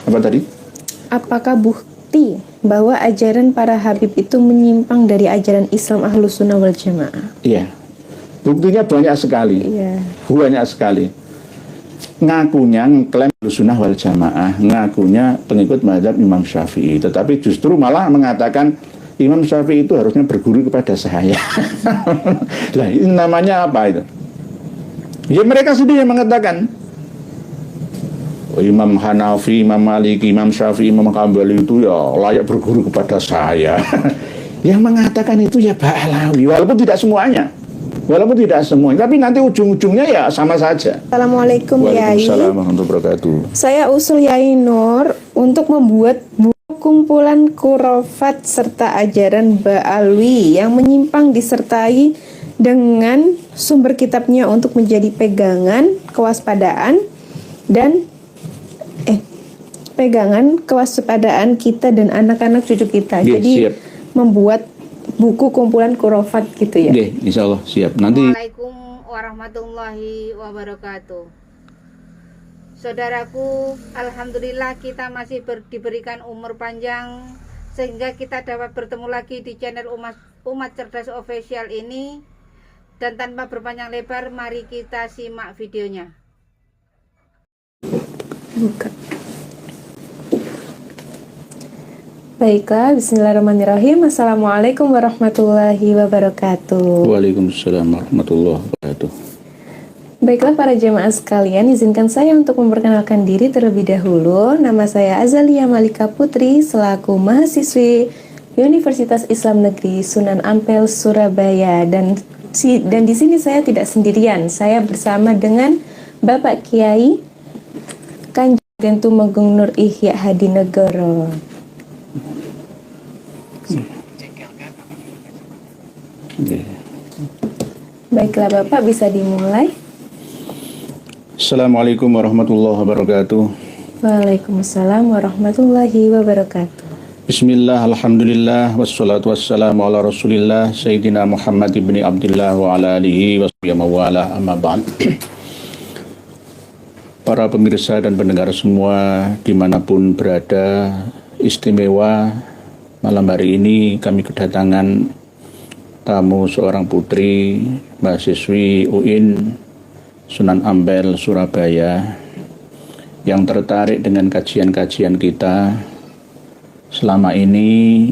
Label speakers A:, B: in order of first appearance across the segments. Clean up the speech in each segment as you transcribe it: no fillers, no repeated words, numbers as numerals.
A: Apa tadi?
B: Apakah bukti bahwa ajaran para habib itu menyimpang dari ajaran Islam Ahlus Sunnah wal Jamaah?
A: Iya. Buktinya banyak sekali.
B: Iya.
A: Banyak sekali. Ngakunya ngeklaim Ahlus Sunnah wal Jamaah, ngakunya pengikut mazhab Imam Syafi'i, tetapi justru malah mengatakan Imam Syafi'i itu harusnya berguru kepada saya. Lah, ini namanya apa itu? Ya mereka sendiri yang mengatakan Imam Hanafi, Imam Maliki, Imam Syafi'i, Imam Hambali itu ya layak berguru kepada saya. Yang mengatakan itu ya Ba'alawi, walaupun tidak semuanya. Tapi nanti ujung-ujungnya ya sama saja.
B: Assalamualaikum Yai.
A: Waalaikumsalam warahmatullahi wabarakatuh.
B: Saya usul Yai Nur untuk membuat buku kumpulan khurafat serta ajaran Ba'alwi yang menyimpang disertai dengan sumber kitabnya untuk menjadi pegangan kewaspadaan kita dan anak-anak cucu kita. Jadi
A: siap.
B: membuat buku kumpulan khurafat gitu ya.
A: Oke, insya Allah siap. Nanti.
C: Assalamualaikum warahmatullahi wabarakatuh. Saudaraku, alhamdulillah kita masih diberikan umur panjang sehingga kita dapat bertemu lagi di channel Umat Cerdas Official ini. Dan tanpa berpanjang lebar, mari kita simak videonya.
B: Buka. Baiklah, bismillahirrahmanirrahim. Assalamualaikum warahmatullahi wabarakatuh.
A: Waalaikumsalam warahmatullahi wabarakatuh.
B: Baiklah para jemaah sekalian, izinkan saya untuk memperkenalkan diri terlebih dahulu. Nama saya Azalia Malika Putri, selaku mahasiswi Universitas Islam Negeri Sunan Ampel, Surabaya. Dan di sini saya tidak sendirian. Saya bersama dengan Bapak Kiai Kanjeng Tumenggung Nur Ihya Hadinegoro. Baiklah Bapak, bisa dimulai.
A: Assalamualaikum warahmatullahi wabarakatuh.
B: Waalaikumsalam warahmatullahi wabarakatuh.
A: Bismillah, alhamdulillah, wassalatu wassalamu ala rasulillah Sayyidina Muhammad ibni Abdullah wa ala alihi wa sahbihi amma ba'd. Para pemirsa dan pendengar semua dimanapun berada, istimewa malam hari ini kami kedatangan tamu seorang putri mahasiswi UIN Sunan Ampel, Surabaya, yang tertarik dengan kajian-kajian kita. Selama ini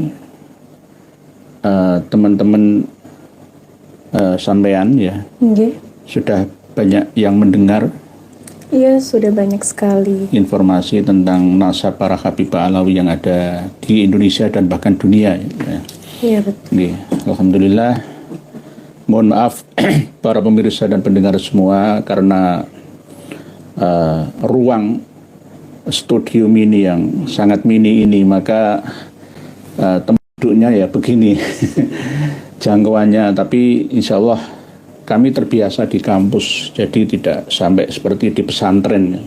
A: teman-teman sampean ya, sudah banyak yang mendengar.
B: Iya, sudah banyak sekali
A: informasi tentang nasab para Habib Ba'alawi yang ada di Indonesia dan bahkan dunia.
B: Iya, betul.
A: Alhamdulillah. Mohon maaf para pemirsa dan pendengar semua karena ruang studio mini yang sangat mini ini, maka tempat duduknya ya begini jangkauannya, tapi insya Allah kami terbiasa di kampus, jadi tidak sampai seperti di pesantren.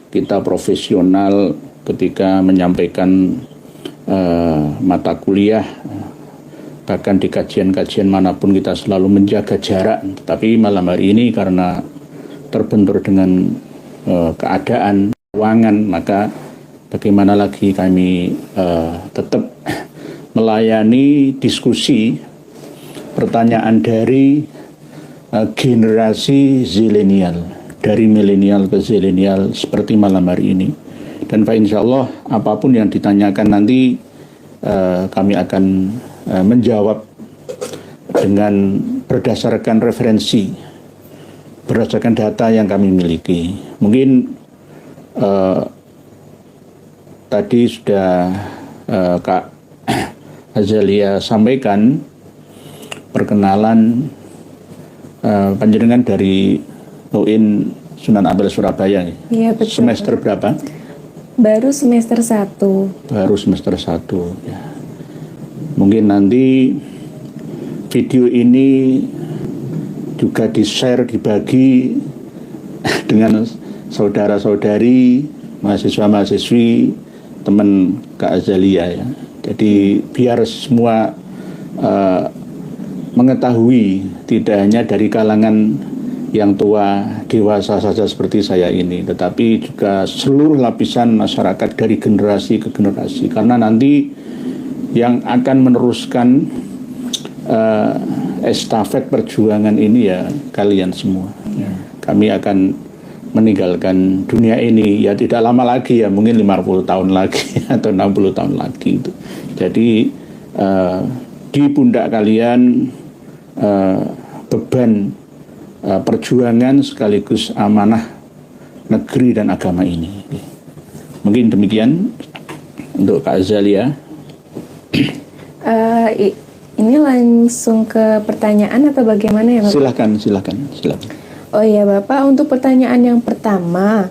A: Kita profesional ketika menyampaikan mata kuliah, bahkan di kajian-kajian manapun kita selalu menjaga jarak. Tapi malam hari ini karena terbentur dengan keadaan ruangan, maka bagaimana lagi kami tetap melayani diskusi pertanyaan dari generasi zilenial, dari milenial ke zilenial seperti malam hari ini. Dan insya Allah apapun yang ditanyakan nanti kami akan menjawab dengan berdasarkan referensi, berdasarkan data yang kami miliki. Mungkin tadi sudah Kak Azalia sampaikan perkenalan panjenengan dari UIN Sunan Ampel Surabaya.
B: Iya, betul.
A: Semester berapa?
B: Baru semester 1.
A: Baru semester 1 ya. Mungkin nanti video ini juga di-share, dibagi dengan saudara-saudari, mahasiswa-mahasiswi, teman Kak Azalia ya. Jadi biar semua mengetahui, tidak hanya dari kalangan yang tua, dewasa saja seperti saya ini, tetapi juga seluruh lapisan masyarakat dari generasi ke generasi. Karena nanti yang akan meneruskan estafet perjuangan ini ya kalian semua. Kami akan meninggalkan dunia ini ya tidak lama lagi, ya mungkin 50 tahun lagi atau 60 tahun lagi itu. Jadi di pundak kalian beban perjuangan sekaligus amanah negeri dan agama ini. Mungkin demikian untuk Kak Azalia.
B: Ini langsung ke pertanyaan atau bagaimana ya Bapak?
A: Silakan.
B: Oh iya Bapak, untuk pertanyaan yang pertama,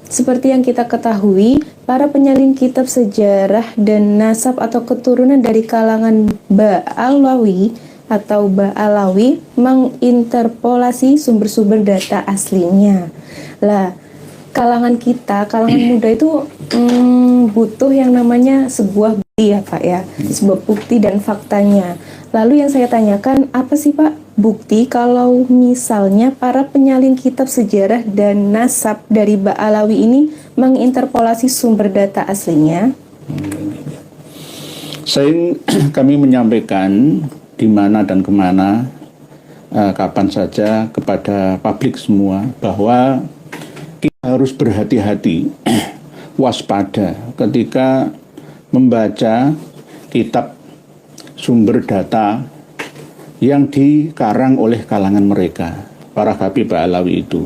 B: seperti yang kita ketahui, para penyalin kitab sejarah dan nasab atau keturunan dari kalangan Ba'alawi atau Ba'alawi menginterpolasi sumber-sumber data aslinya. Lah, kalangan muda itu butuh yang namanya sebuah bukti ya Pak ya, sebuah bukti dan faktanya. Lalu yang saya tanyakan, apa sih Pak bukti kalau misalnya para penyalin kitab sejarah dan nasab dari Ba'alawi ini menginterpolasi sumber data aslinya?
A: Kami menyampaikan di mana dan kemana, kapan saja kepada publik semua bahwa kita harus berhati-hati, waspada ketika membaca kitab sumber data yang dikarang oleh kalangan mereka, para habib Ba'alawi itu.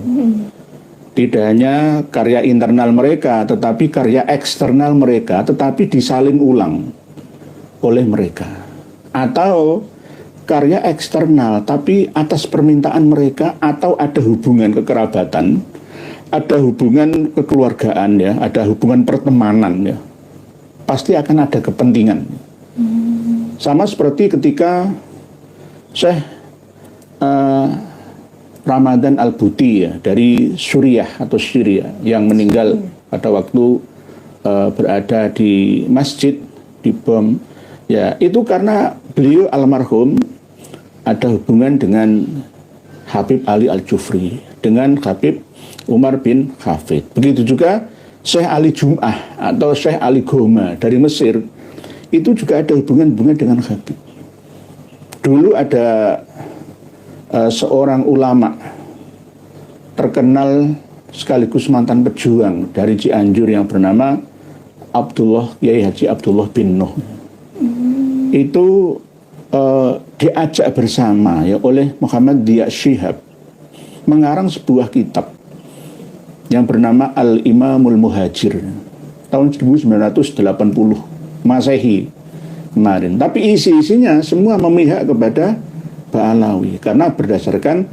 A: Tidak hanya karya internal mereka, tetapi karya eksternal mereka, tetapi disalin ulang oleh mereka. Atau karya eksternal, tapi atas permintaan mereka, atau ada hubungan kekerabatan, ada hubungan kekeluargaan, ya, ada hubungan pertemanan, ya. Pasti akan ada kepentingan. Sama seperti ketika Syekh Ramadan Al-Buti, ya, dari Suriah atau Syria, yang meninggal pada waktu berada di masjid dibom, ya, itu karena beliau almarhum ada hubungan dengan Habib Ali Al-Jufri, dengan Habib Umar bin Hafid. Begitu juga Syekh Ali Jum'ah atau Syekh Ali Goma dari Mesir, itu juga ada hubungan-hubungan dengan Habib. Dulu ada seorang ulama terkenal sekaligus mantan pejuang dari Cianjur yang bernama Kiai Haji Abdullah bin Nuh. Itu diajak bersama, ya, oleh Muhammad Diya Shihab mengarang sebuah kitab yang bernama Al-Imamul Muhajir tahun 1980 Masehi kemarin. Tapi isi-isinya semua memihak kepada Ba'alawi karena berdasarkan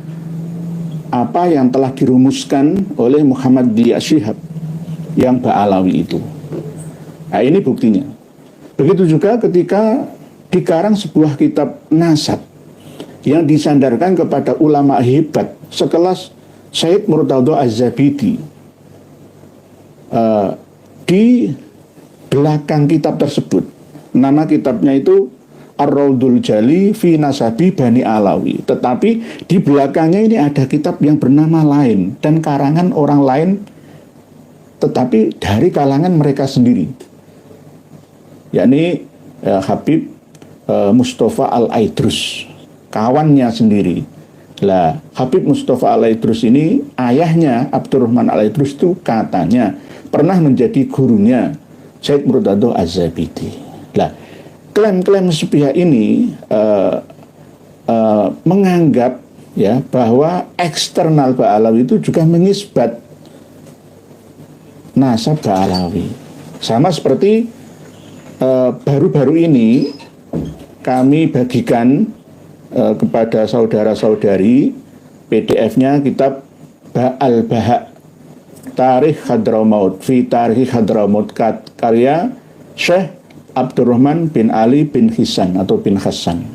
A: apa yang telah dirumuskan oleh Muhammad Diya Shihab yang Ba'alawi itu. Nah, ini buktinya. Begitu juga ketika dikarang sebuah kitab nasab yang disandarkan kepada ulama hebat sekelas Said Murtadha Az-Zabidi. Di belakang kitab tersebut, nama kitabnya itu Ar-Raudul Jali fi Nasabi Bani Alawi. Tetapi di belakangnya ini ada kitab yang bernama lain dan karangan orang lain, tetapi dari kalangan mereka sendiri, yakni Habib Mustafa Al-Aidrus, kawannya sendiri. Lah, Habib Mustafa Al-Aidrus ini, ayahnya Abdurrahman Al-Aidrus itu katanya pernah menjadi gurunya Said Murtadha Az-Zabidi. Lah, klaim-klaim sepihak ini menganggap, ya, bahwa eksternal Ba'alawi itu juga mengisbat nasab Ba'alawi. Sama seperti baru-baru ini kami bagikan kepada saudara-saudari PDF-nya kitab Al-Baha' Tarikh Hadramaut fi Tarikh Hadramaut karya Syekh Abdurrahman bin Ali bin Hisan atau bin Hasan.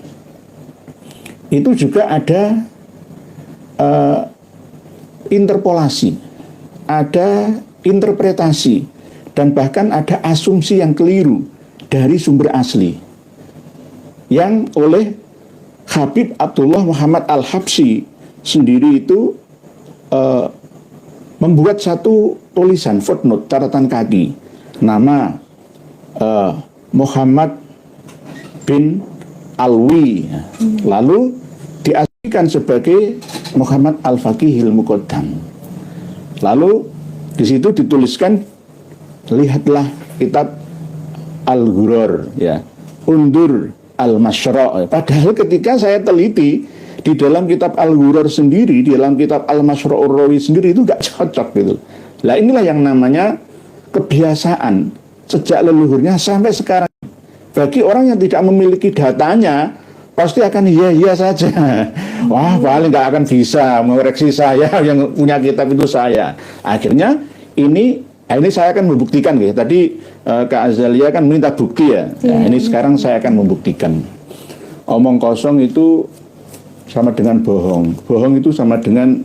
A: Itu juga ada interpolasi, ada interpretasi, dan bahkan ada asumsi yang keliru dari sumber asli yang oleh Habib Abdullah Muhammad Al-Habsyi sendiri itu membuat satu tulisan footnote, catatan kaki, nama Muhammad bin Alwi, lalu diaslikan sebagai Muhammad Al-Faqihil Muqaddam. Lalu di situ dituliskan, lihatlah kitab Al-Ghuror, ya, undur Al-Masyra'. Padahal ketika saya teliti di dalam kitab Al-Ghuror sendiri, di dalam kitab Al-Masyra'ur Rawi sendiri, itu gak cocok gitu. Nah inilah yang namanya kebiasaan sejak leluhurnya sampai sekarang. Bagi orang yang tidak memiliki datanya, pasti akan iya saja. Wah, paling nggak akan bisa mengoreksi saya, yang punya kitab itu saya. Akhirnya ini saya akan membuktikan gitu. Tadi Kak Azalia kan minta bukti ya. Nah, ini sekarang saya akan membuktikan. Omong kosong itu sama dengan bohong. Bohong itu sama dengan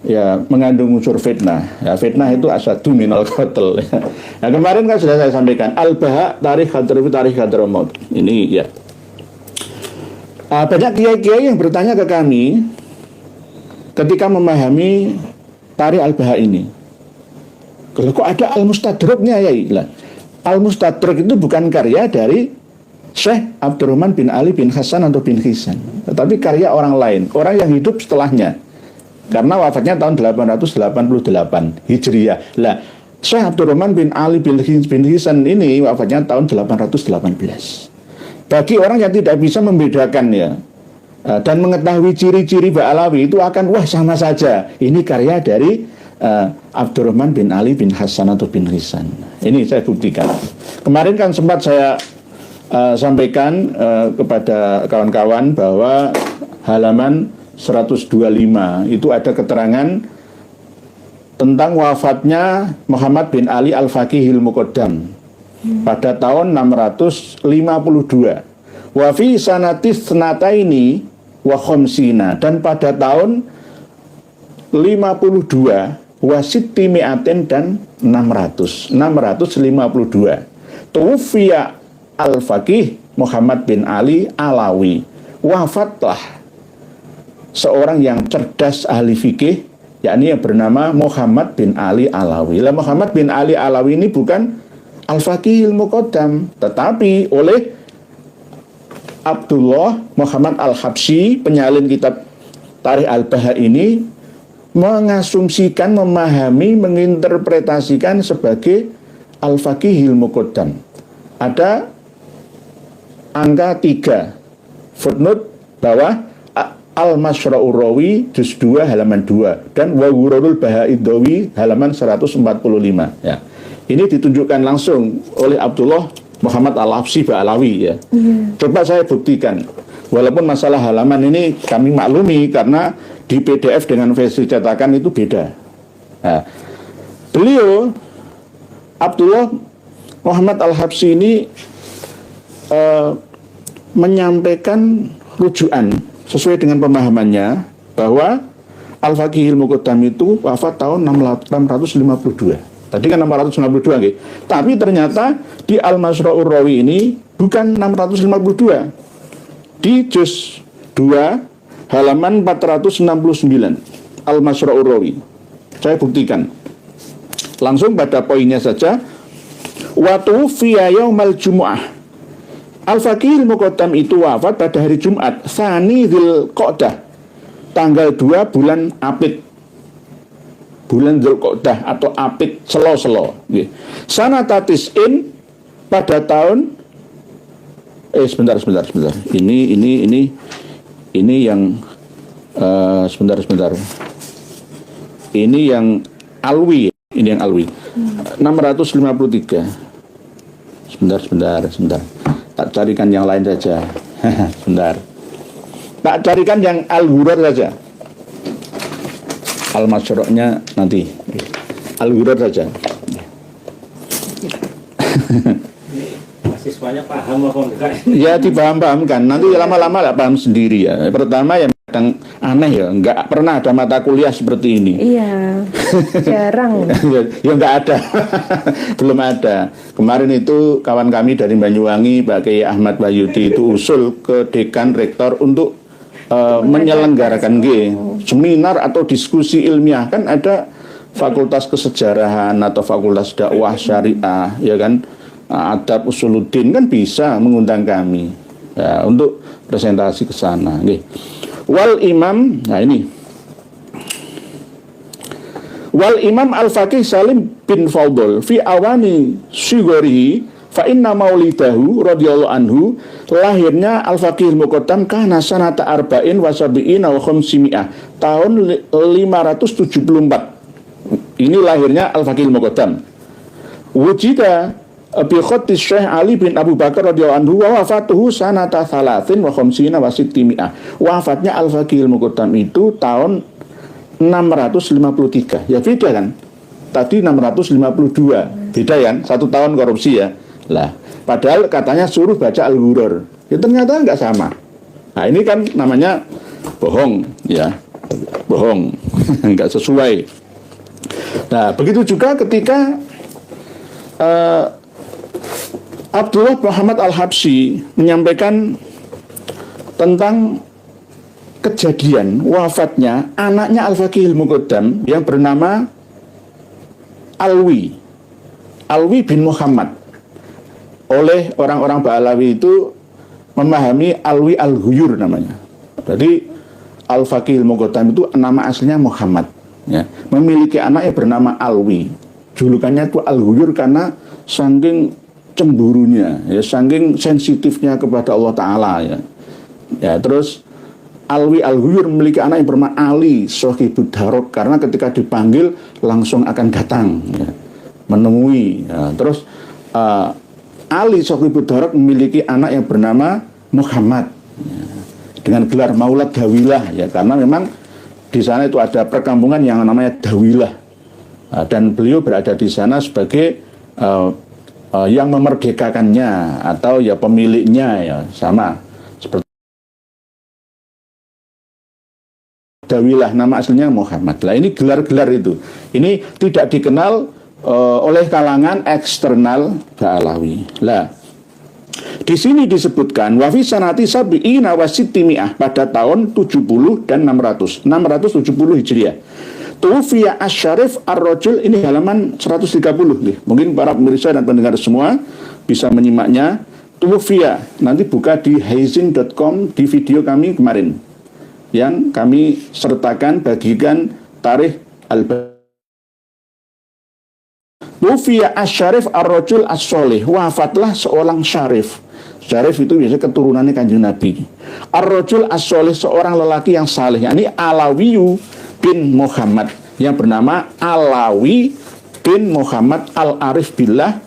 A: ya mengandung unsur fitnah. Ya, fitnah itu asadu minal qatl. Nah, kemarin kan sudah saya sampaikan Al-Baha Tarikh Hadramaut. Ini ya. Banyak kiai-kiai yang bertanya ke kami ketika memahami Tarikh Al-Baha ini. Kok ada Al-Mustadraknya ya? Al-Mustadrak itu bukan karya dari Syekh Abdurrahman bin Ali bin Hasan atau bin Hisan, tetapi karya orang lain, orang yang hidup setelahnya. Karena wafatnya tahun 888 Hijriah. Lah, Syekh Abdurrahman bin Ali bin Hisan ini wafatnya tahun 818. Bagi orang yang tidak bisa membedakan ya dan mengetahui ciri-ciri Ba'alawi itu akan wah sama saja. Ini karya dari Abdurrahman bin Ali bin Hasan atau bin Hisan. Ini saya buktikan. Kemarin kan sempat saya sampaikan kepada kawan-kawan bahwa halaman 125 itu ada keterangan tentang wafatnya Muhammad bin Ali Al-Faqihil Muqaddam pada tahun 652. Wa fi sanatis sanataini wa khamsina, dan pada tahun 52 wa sitti mi'atin dan 652. Tuwfiya Al-Faqih Muhammad bin Ali Alawi. Wafatlah seorang yang cerdas ahli fikih, yakni yang bernama Muhammad bin Ali Alawi. Lah, Muhammad bin Ali Alawi ini bukan Al-Faqihil Muqaddam, tetapi oleh Abdullah Muhammad Al-Habsyi, penyalin kitab Tarikh Al-Baha ini, mengasumsikan, memahami, menginterpretasikan sebagai Al-Faqihil Muqaddam. Ada angka 3 footnote bawah Al-Masyra'ur Rawi juz 2 halaman 2 dan Wa Ghurarul Bahaidawi halaman 145 ya. Ini ditunjukkan langsung oleh Abdullah Muhammad Al-Habsyi Ba'alawi ya. Coba saya buktikan. Walaupun masalah halaman ini kami maklumi karena di PDF dengan versi cetakan itu beda. Nah, beliau Abdullah Muhammad Al-Habsyi ini menyampaikan rujukan sesuai dengan pemahamannya bahwa Al-Faqihil Muqaddam itu wafat tahun 652. Tadi kan 652 gitu. Tapi ternyata di Al-Masyra'ur Rawi ini bukan 652. Di juz 2 halaman 469 Al-Masyra'ur Rawi. Saya buktikan. Langsung pada poinnya saja. Wa tuwfiya yaumal jumu'ah. Al-Faqihil Muqaddam itu wafat pada hari Jumat, Tsani Dzulqa'dah, tanggal 2 bulan Apit. Bulan Dzulqa'dah atau Apit selo-selo. Sanatatis in pada tahun sebentar. Ini yang sebentar. Ini yang Alwi, ini yang Alwi. 653. Sebentar. Tak carikan yang lain saja. Sebentar. Tak carikan yang Al-Ghuror saja. Al-Masyra'nya nanti. Al-Ghuror saja.
D: Mahasiswanya paham apa enggak?
A: Ya dipaham-pahamkan. Nanti lama-lama lah paham sendiri ya. Pertama yang kadang aneh ya, enggak pernah ada mata kuliah seperti ini.
B: Iya, jarang.
A: Ya enggak ada. Belum ada. Kemarin itu kawan kami dari Banyuwangi, Pak Kiai Ahmad Wahyudi itu usul ke dekan rektor untuk menyelenggarakan seminar atau diskusi ilmiah, kan ada fakultas kesejarahan atau fakultas dakwah syariah, ya kan, adab usuluddin, kan bisa mengundang kami ya, untuk presentasi ke sana. Wal imam, nah ini wal imam al-faqih Salim bin Fadl fi awani sigorihi fa inna maulidahu radhiyallahu anhu, lahirnya al-faqih al-muqaddam kana sanata arba'in wa sabi'ina wa khamsimi'ah, tahun 574. Ini lahirnya al-faqih al-muqaddam. Wujida bi khatti Syekh Ali bin Abu Bakar radhiyallahu anhu wa wafatuhu sanata 30 wa khamsina wa sittimi'ah. Wafatnya al-faqih al-muqaddam itu tahun 653. Ya beda kan? Tadi 652. Beda kan? 1 tahun korupsi ya. Lah, padahal katanya suruh baca Al-Ghurur. Ya ternyata enggak sama. Nah, ini kan namanya bohong ya. Bohong. Enggak sesuai. Nah, begitu juga ketika Abdullah Muhammad Al-Habsyi menyampaikan tentang kejadian wafatnya anaknya Al-Faqih al-Muqaddam yang bernama Alwi bin Muhammad. Oleh orang-orang Ba'alawi itu memahami Alwi al-Ghuyur namanya. Jadi Al-Faqih al-Muqaddam itu nama aslinya Muhammad ya. Memiliki anak yang bernama Alwi. Julukannya itu Al-Ghuyur karena saking cemburunya ya, saking sensitifnya kepada Allah Ta'ala ya. Ya, terus Alwi al-Ghuyur memiliki anak yang bernama Ali Sohibud Darok, karena ketika dipanggil langsung akan datang ya, menemui ya. Terus Ali Sohibud Darok memiliki anak yang bernama Muhammad ya, dengan gelar Maulad Dawilah ya, karena memang di sana itu ada perkampungan yang namanya Dawilah dan beliau berada di sana sebagai yang memerdekakannya atau ya pemiliknya ya, sama seperti Dawilah, nama aslinya Muhammad. Lah ini gelar-gelar itu, ini tidak dikenal oleh kalangan eksternal Ba'alawi. Lah di sini disebutkan wa fi sanati sabi'ina wa sittimi'ah, pada tahun 70 dan 670 Hijriah. Tufiya Asy-Syarif Ar-Rajul, ini halaman 130 nih. Mungkin para pemirsa dan pendengar semua bisa menyimaknya. Tufiya, nanti buka di haizin.com, di video kami kemarin yang kami sertakan, bagikan tarikh Tufiya Asy-Syarif Ar-Rajul As-Sholih, wafatlah seorang syarif. Syarif itu biasanya keturunannya Kanjeng Nabi. Ar-Rajul As-Sholih, seorang lelaki yang saleh, yakni Alawiyu bin Muhammad, yang bernama Alawi bin Muhammad Al-Arif Billah,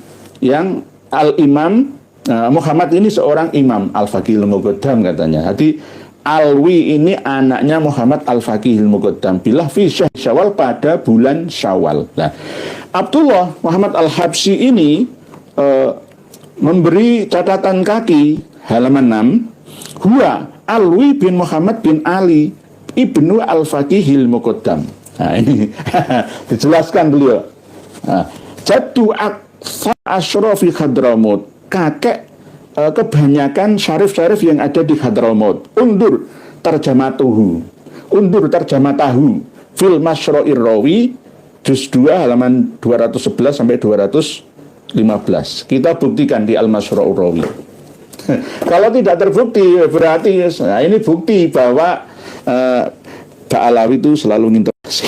A: yang Al-Imam Muhammad ini seorang imam Al-Faqih al-Muqaddam katanya. Jadi Alwi ini anaknya Muhammad Al-Faqih al-Muqaddam billah fi syahr Syawal, pada bulan Syawal. Nah, Abdullah Muhammad Al-Habsyi ini memberi catatan kaki halaman 6, huwa Alwi bin Muhammad bin Ali ibnu Al-Faqih al-Muqaddam. Nah ini dijelaskan beliau. Jaddu Asyrafi Hadramaut, kakek kebanyakan syarif-syarif yang ada di Hadramaut. Undur tarjamatahu fil Masyro'ir Rawi, juz 2 halaman 211 sampai 215. Kita buktikan di Al-Masyro'ur Rawi. Kalau tidak terbukti berarti nah ini bukti bahwa Ba'alawi itu selalu ngintervensi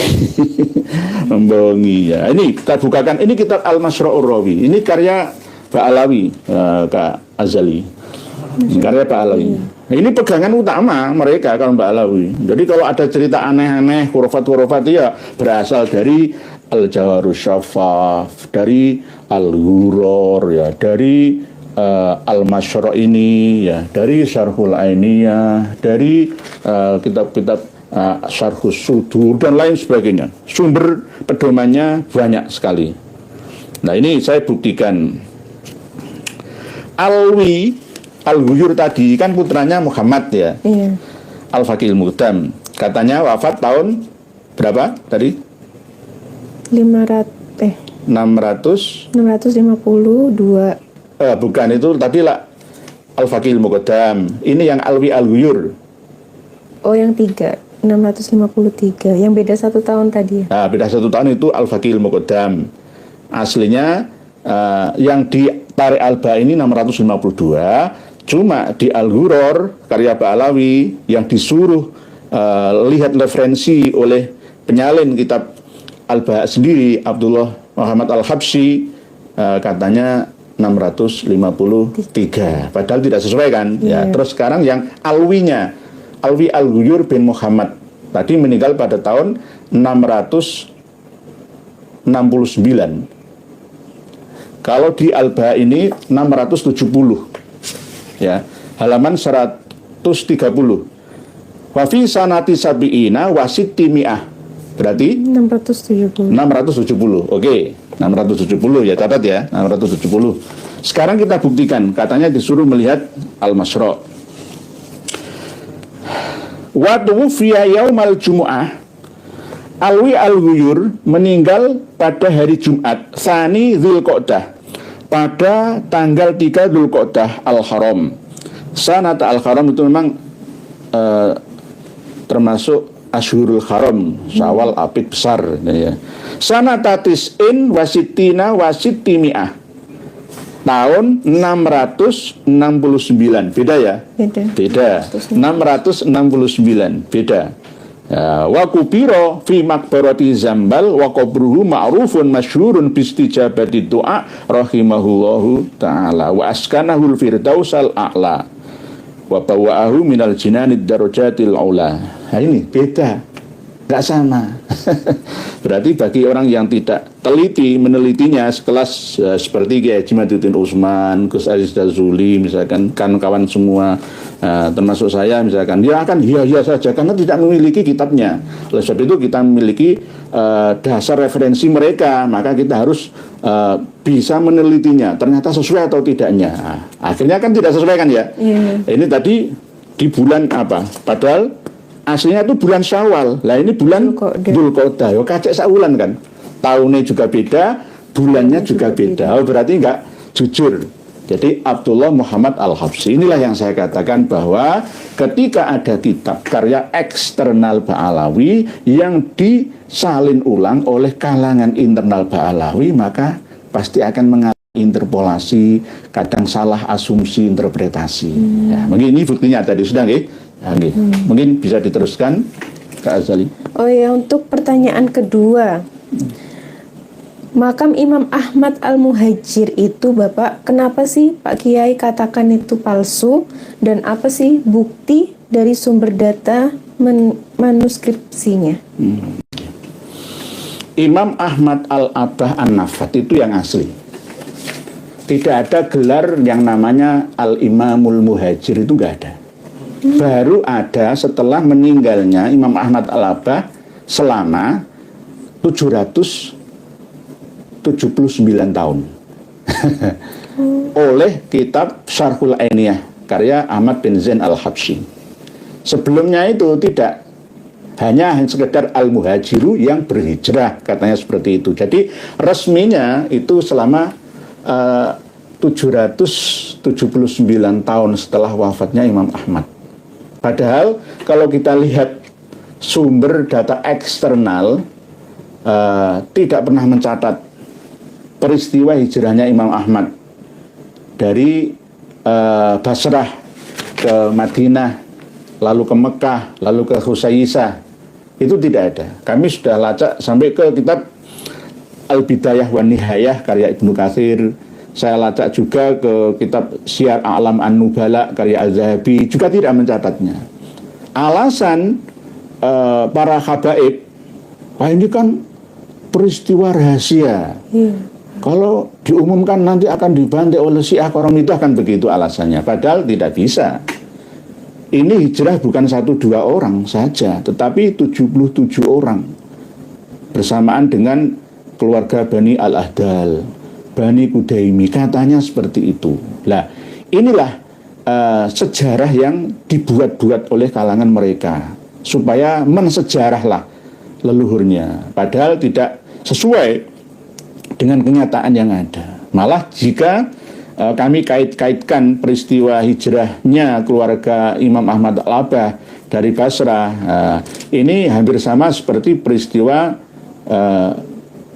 A: membohongi ya. Ini kita bukakan, ini kitab Al-Masyro'ur Rawi, ini karya Ba'alawi, Kak Azali, karya Ba'alawi. Nah, ini pegangan utama mereka kalau Ba'alawi. Jadi kalau ada cerita aneh-aneh, khurafat ya berasal dari Al-Jawharus Syafaf, dari Al-Ghurur ya, dari Al-Masyro' ini ya, dari Syarhul Ainiyah, dari kitab-kitab Syarhus Sudur dan lain sebagainya. Sumber pedomannya banyak sekali. Nah ini saya buktikan. Alwi Al-Ghuyur tadi kan putranya Muhammad ya, iya. Al-Faqih al-Muqaddam, katanya wafat tahun berapa tadi?
B: 652.
A: Bukan, itu tadi lah Al-Faqih al-Muqaddam. Ini yang Alwi Al-Ghuyur.
B: Oh, yang 653. Yang beda 1 tahun tadi ya?
A: Nah, beda 1 tahun itu Al-Faqihul Muqaddam. Aslinya yang di Tariq Alba ini 652, cuma di Al-Ghuror karya Ba'alawi yang disuruh lihat referensi oleh penyalin kitab Al-Ba sendiri, Abdullah Muhammad Al-Habsyi, katanya 653, padahal tidak sesuai kan. Ya, terus sekarang yang Alwinya, Alwi Al-Ghuyur bin Muhammad tadi meninggal pada tahun 669. Kalau di Alba ini 670, ya, halaman 130. Wa fi sanati sabiina wa sittimi'ah, berarti 670. Oke, 670 ya, catat ya, 670. Sekarang kita buktikan, katanya disuruh melihat Al-Masra'. Wa tuwfiya yaumal jumu'ah, Alwi Al-Ghuyur meninggal pada hari Jumat, Tsani Dzulqa'dah, pada tanggal 3 Dzulqa'dah Al-Haram. Sanata Al-Haram itu memang termasuk Asyhurul Haram, Syawal, Apit besar ya. Sanata tis'in wasittina wasittimi'ah, tahun 669. Beda ya? Beda. 669 beda. Wa kubiro fi makbarati Zambal wa qabruhu ma'rufun masyhurun bistijabati du'a rahimahullahu ta'ala wa askanahul firdausal a'la wa bawa'ahu minal jinanid darajatil a'la. Nah, ini beda, nggak sama. Berarti bagi orang yang tidak teliti menelitinya, sekelas seperti Kiai Haji Maduddin Utsman, Gus Aziz Dazuli misalkan, kan kawan semua, termasuk saya misalkan, dia akan iya saja karena tidak memiliki kitabnya. Oleh sebab itu kita memiliki dasar referensi mereka, maka kita harus bisa menelitinya, ternyata sesuai atau tidaknya. Nah, akhirnya kan tidak sesuai kan ya. Ini tadi di bulan apa, padahal aslinya itu bulan Syawal. Lah ini bulan Dzulqa'dah. Yo kacek saulan kan. Tahunnya juga beda, bulannya juga beda. Oh, berarti enggak jujur. Jadi Abdullah Muhammad Al-Habsyi, inilah yang saya katakan bahwa ketika ada kitab karya eksternal Ba'alawi yang disalin ulang oleh kalangan internal Ba'alawi, maka pasti akan mengalami interpolasi, kadang salah asumsi interpretasi. Ya, mungkin ini buktinya tadi sudah nggih. Mungkin bisa diteruskan Kak Azali.
B: Oh ya, untuk pertanyaan kedua, makam Imam Ahmad Al-Muhajir itu Bapak, kenapa sih Pak Kiai katakan itu palsu, dan apa sih bukti dari sumber data manuskripsinya?
A: Imam Ahmad Al-Abah An-Nafat itu yang asli. Tidak ada gelar yang namanya Al-Imamul Muhajir, itu nggak ada. Baru ada setelah meninggalnya Imam Ahmad Al-Abah selama 779 tahun oleh kitab Syarhul Ainiyah karya Ahmad bin Zain Al-Habsyi. Sebelumnya itu tidak, hanya sekedar Al-Muhajiru yang berhijrah, katanya seperti itu. Jadi resminya itu selama 779 tahun setelah wafatnya Imam Ahmad. Padahal kalau kita lihat sumber data eksternal, tidak pernah mencatat peristiwa hijrahnya Imam Ahmad dari Basrah ke Madinah, lalu ke Mekah, lalu ke Husaisah. Itu tidak ada. Kami sudah lacak sampai ke kitab Al-Bidayah wa Nihayah karya Ibnu Katsir. Saya lacak juga ke kitab Syiar A'lam An-Nubala karya Az-Zahabi, juga tidak mencatatnya. Alasan para habaib, wah ini kan peristiwa rahasia. Kalau diumumkan nanti akan dibantai oleh Syiah Qaramidhah, kan begitu alasannya. Padahal tidak bisa. Ini hijrah bukan 1-2 orang saja, tetapi 77 orang bersamaan dengan keluarga Bani Al-Ahdal, Bani Kudaimi, katanya seperti itu. Nah, inilah sejarah yang dibuat-buat oleh kalangan mereka supaya mensejarahlah leluhurnya, padahal tidak sesuai dengan kenyataan yang ada. Malah jika kami kaitkan peristiwa hijrahnya keluarga Imam Ahmad Al-Abah dari Basrah. Ini hampir sama seperti peristiwa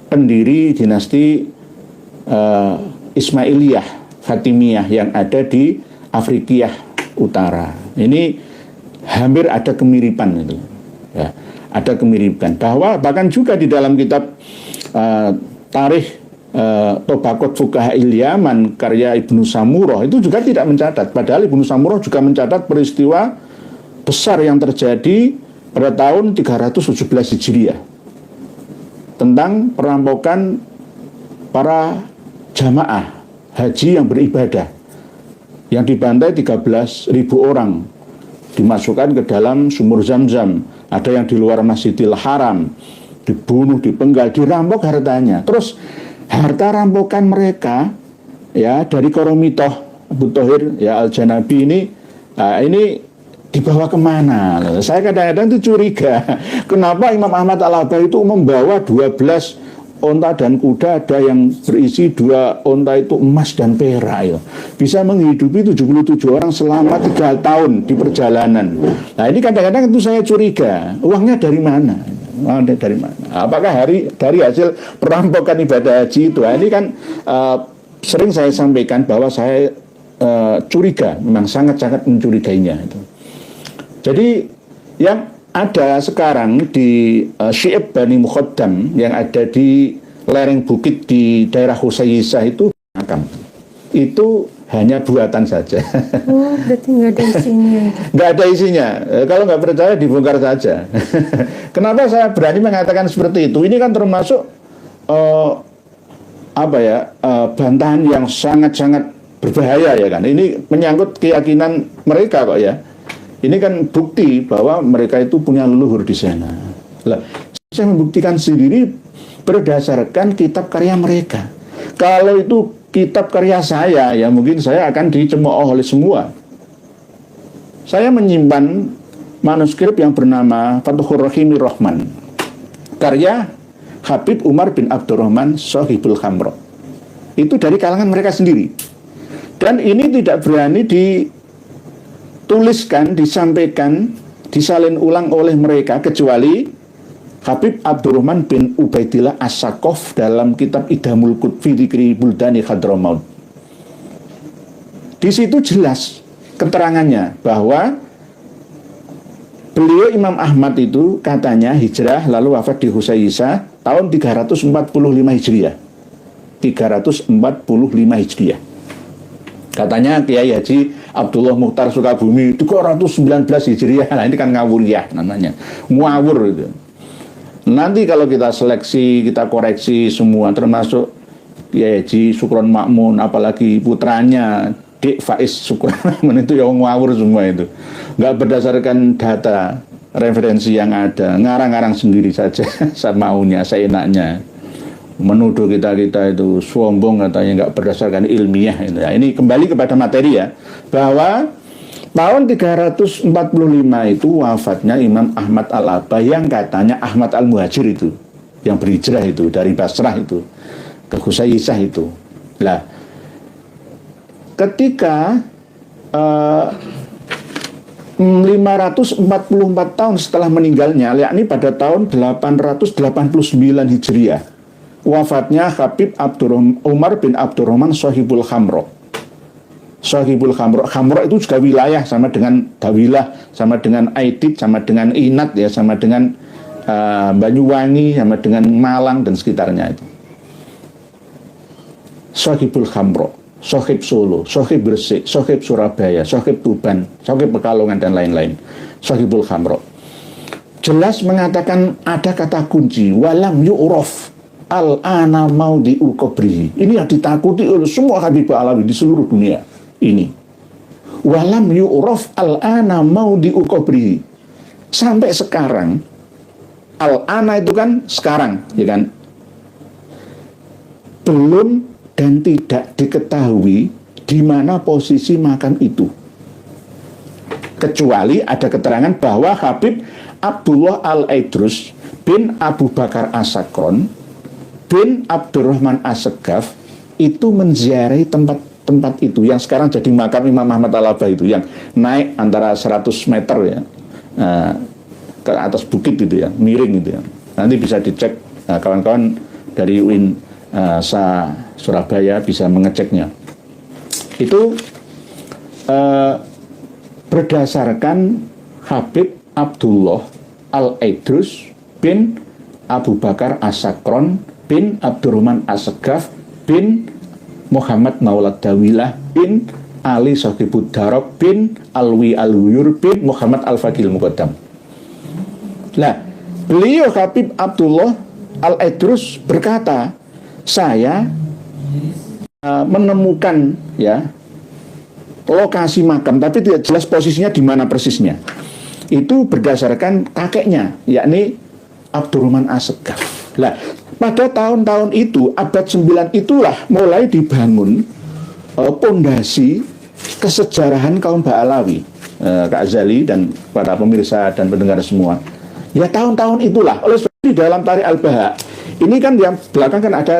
A: pendiri dinasti Ismailiyah, Fatimiyah yang ada di Afrikiyah Utara. Ini hampir ada kemiripan itu. Ya, ada kemiripan. Bahkan juga di dalam kitab Tarikh Tobaqat Fuqaha'il Yaman karya Ibnu Samurah itu juga tidak mencatat. Padahal Ibnu Samurah juga mencatat peristiwa besar yang terjadi pada tahun 317 Hijriah tentang perampokan para jamaah haji yang beribadah yang dibantai 13.000 orang, dimasukkan ke dalam sumur Zam-Zam. Ada yang di luar Masjidil Haram, dibunuh, dipenggal, dirampok hartanya. Terus harta rampokan mereka ya dari Koromitoh Abu Thohir ya Al-Janabi ini dibawa kemana? Saya kadang-kadang itu curiga kenapa Imam Ahmad Al-Halabi itu membawa 12 onta dan kuda, ada yang berisi 2 onta itu emas dan perak ya. Bisa menghidupi 77 orang selama 3 tahun di perjalanan. Nah ini kadang-kadang itu saya curiga, uangnya dari mana? Dari mana? Apakah dari hasil perampokan ibadah haji itu? Nah, ini kan sering saya sampaikan bahwa saya curiga, memang sangat-sangat mencurigainya itu. Jadi yang ada sekarang di Syi'ib Bani Mukhaddam yang ada di lereng bukit di daerah Husayyisah itu makam. Itu hanya buatan saja.
B: Oh, berarti nggak ada isinya.
A: Nggak ada isinya. Kalau nggak percaya dibongkar saja. Kenapa saya berani mengatakan seperti itu? Ini kan termasuk bantahan yang sangat-sangat berbahaya ya kan. Ini menyangkut keyakinan mereka kok ya. Ini kan bukti bahwa mereka itu punya leluhur di sana. Lah, saya membuktikan sendiri berdasarkan kitab karya mereka. Kalau itu kitab karya saya, ya mungkin saya akan dicemooh oleh semua. Saya menyimpan manuskrip yang bernama Fathur Rahimir Rahman, karya Habib Umar bin Abdurrahman Shahibul Khamro. Itu dari kalangan mereka sendiri. Dan ini tidak berani dituliskan, disampaikan, disalin ulang oleh mereka, kecuali Habib Abdurrahman bin Ubaidillah As-Saqqaf dalam kitab Idhamul Qutfi Dzikri Buldani Hadramaut. Di situ jelas keterangannya bahwa beliau Imam Ahmad itu katanya hijrah lalu wafat di Husayyisah tahun 345 Hijriah. 345 Hijriah. Katanya Kiai Haji Abdullah Mukhtar Sukabumi 319 Hijriah. Nah, ini kan ngawuriyah namanya. Ngawur itu. Nanti kalau kita seleksi, kita koreksi semua, termasuk Kiai Haji Sukron Makmun, apalagi putranya Dik Faiz Sukron Makmun, itu yang ngawur semua itu. Nggak berdasarkan data, referensi yang ada, ngarang-ngarang sendiri saja, semaunya, seenaknya. Menuduh kita itu sombong, katanya nggak berdasarkan ilmiah. Nah, ini kembali kepada materi ya, bahwa tahun 345 itu wafatnya Imam Ahmad Al-Aba yang katanya Ahmad Al-Muhajir itu, yang berhijrah itu dari Basrah itu ke Husayyisah itu. Nah, ketika 544 tahun setelah meninggalnya, yakni pada tahun 889 Hijriah, wafatnya Habib Umar bin Abdurrahman Shahibul Khamro. Shahibul Khamro. Khamro itu juga wilayah, sama dengan Dawilah, sama dengan Aidit, sama dengan Inat ya, sama dengan Banyuwangi, sama dengan Malang dan sekitarnya itu. Shahibul Khamro, Shahib Solo, Shahib Gresik, Shahib Surabaya, Shahib Tuban, Shahib Pekalongan dan lain-lain. Shahibul Khamro. Jelas mengatakan ada kata kunci walam yu'raf al-ana maudhi'u qabrihi. Ini yang ditakuti oleh semua Habib Alawi di seluruh dunia. Ini walam yu'raf al-ana maudhi'u qabrihi. Sampai sekarang, al-ana itu kan sekarang, ya kan, belum dan tidak diketahui di mana posisi makam itu, kecuali ada keterangan bahwa Habib Abdullah Al-Aidrus bin Abu Bakar As-Sakron bin Abdurrahman As-Saqqaf itu menziarahi tempat itu yang sekarang jadi makam Imam Ahmad Al-Aba itu, yang naik antara 100 meter ya, ke atas bukit gitu ya, miring gitu ya. Nanti bisa dicek, kawan-kawan dari UIN Surabaya bisa mengeceknya. Itu berdasarkan Habib Abdullah Al-Idrus bin Abu Bakar As-Sakron bin Abdurrahman As-Segaf bin Muhammad Maulad Dawilah bin Ali Sohibud Darab bin Alwi Al-Huyur bin Muhammad Al-Faqil Muqaddam. Nah, beliau Habib Abdullah Al-Idrus berkata, saya menemukan ya lokasi makam, tapi tidak jelas posisinya di mana persisnya. Itu berdasarkan kakeknya, yakni Abdurrahman As-Segaf. Nah, pada tahun-tahun itu, abad 9 itulah mulai dibangun pondasi kesejarahan kaum Ba'alawi, Kak Azali dan para pemirsa dan pendengar semua. Ya tahun-tahun itulah. Oleh sebab itu di dalam Tarikh Al-Baha, ini kan yang belakang kan ada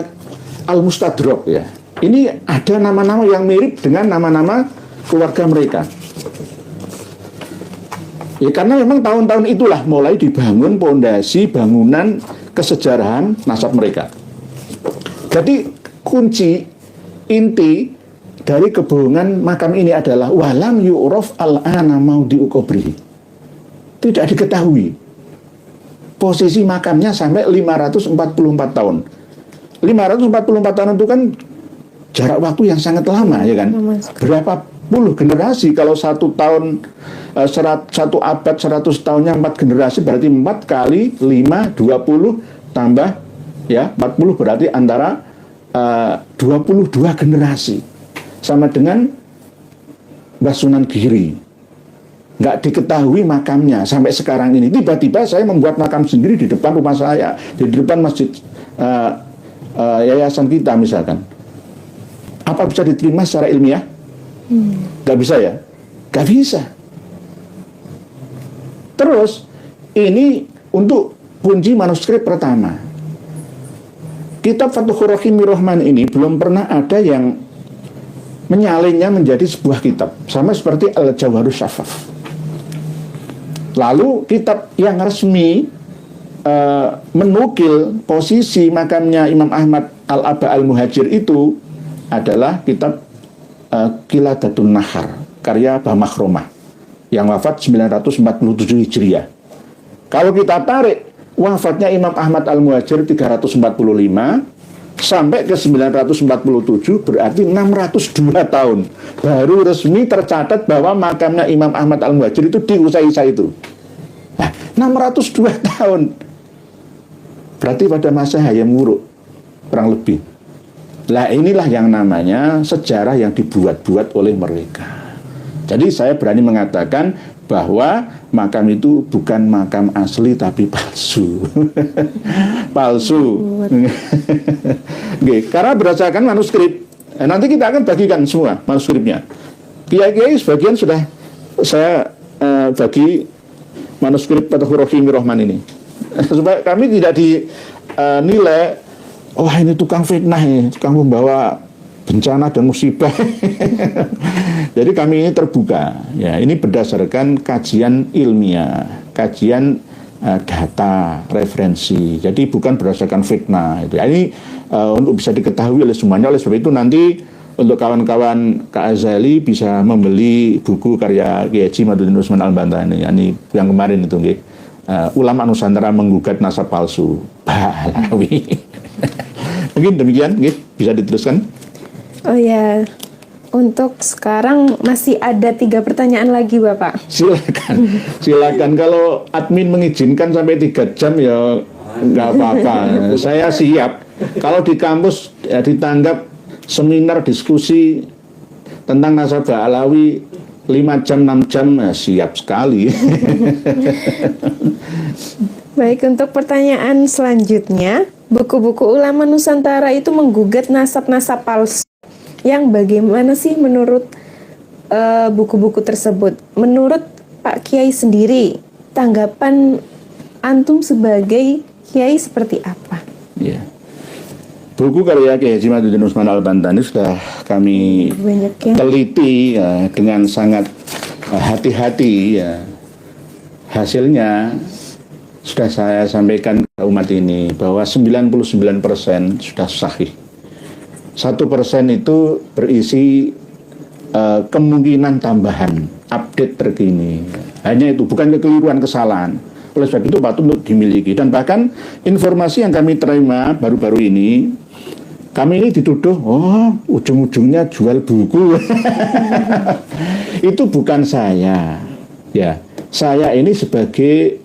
A: Al-Mustadrak ya. Ini ada nama-nama yang mirip dengan nama-nama keluarga mereka. Ya karena memang tahun-tahun itulah mulai dibangun pondasi bangunan kesejarahan nasab mereka. Jadi kunci inti dari kebohongan makam ini adalah walam yu'raf al-ana maudhi'u qabrihi. Tidak diketahui posisi makamnya sampai 544 tahun. 544 tahun itu kan jarak waktu yang sangat lama ya kan. Berapa puluh generasi kalau satu tahun satu abad 100 tahunnya 4 generasi berarti 4 kali 5 20 tambah ya 40 berarti antara 22 generasi sama dengan Mbah Sunan Giri. Nggak diketahui makamnya sampai sekarang ini. Tiba-tiba saya membuat makam sendiri di depan rumah saya, di depan masjid yayasan kita misalkan. Apa bisa diterima secara ilmiah? Nggak bisa ya? Nggak bisa. Terus ini untuk kunci manuskrip pertama. Kitab Fathur Rahim Rahman ini belum pernah ada yang menyalinnya menjadi sebuah kitab, sama seperti Al-Jawharus Syafaf. Lalu kitab yang resmi menukil posisi makamnya Imam Ahmad Al-Aba Al-Muhajir itu adalah kitab Qiladatun Nahar karya Bah Makhromah yang wafat 947 Hijriah. Kalau kita tarik wafatnya Imam Ahmad Al-Muhajir 345 sampai ke 947 berarti 602 tahun baru resmi tercatat bahwa makamnya Imam Ahmad Al-Muhajir itu di Usaisa itu. Nah, 602 tahun berarti pada masa Hayam Wuruk kurang lebih. Lah inilah yang namanya sejarah yang dibuat-buat oleh mereka. Jadi saya berani mengatakan bahwa makam itu bukan makam asli tapi palsu. Palsu. Oke, karena berdasarkan manuskrip. Nanti kita akan bagikan semua manuskripnya. Kiai-kiai sebagian sudah saya bagi manuskrip Fathur Rahim Rahman ini. Supaya kami tidak dinilai wah ini tukang fitnah ini, tukang membawa bencana dan musibah. Jadi kami ini terbuka. Ya, ini berdasarkan kajian ilmiah, kajian data, referensi. Jadi bukan berdasarkan fitnah. Ini untuk bisa diketahui oleh semuanya. Oleh sebab itu nanti untuk kawan-kawan Kak Azali bisa membeli buku karya Kiai Haji Madudin Usman Al-Bantani. Ini yang kemarin itu, ulama Nusantara menggugat nasab palsu Ba'alawi. Mungkin demikian, bisa diteruskan.
B: Oh ya, untuk sekarang masih ada 3 pertanyaan lagi Bapak.
A: Silakan kalau admin mengizinkan sampai 3 jam ya nggak apa-apa. Saya siap. Kalau di kampus ya, ditanggap seminar diskusi tentang nasab Ba'alawi 5 jam 6 jam ya, siap sekali.
B: Baik, untuk pertanyaan selanjutnya, buku-buku ulama Nusantara itu menggugat nasab-nasab palsu. Yang bagaimana sih menurut buku-buku tersebut? Menurut Pak Kiai sendiri, tanggapan antum sebagai Kiai seperti apa?
A: Ya. Buku karya Kiai Haji Madudin Usman Al-Bantani sudah kami teliti ya, dengan sangat hati-hati ya. hasilnya sudah saya sampaikan ke umat ini bahwa 99% sudah sahih. 1% itu berisi kemungkinan tambahan, update terkini. Hanya itu, bukan kekeliruan, kesalahan. Oleh sebab itu patut untuk dimiliki. Dan bahkan informasi yang kami terima baru-baru ini, kami ini dituduh, ujung-ujungnya jual buku. Itu bukan saya. Ya, saya ini sebagai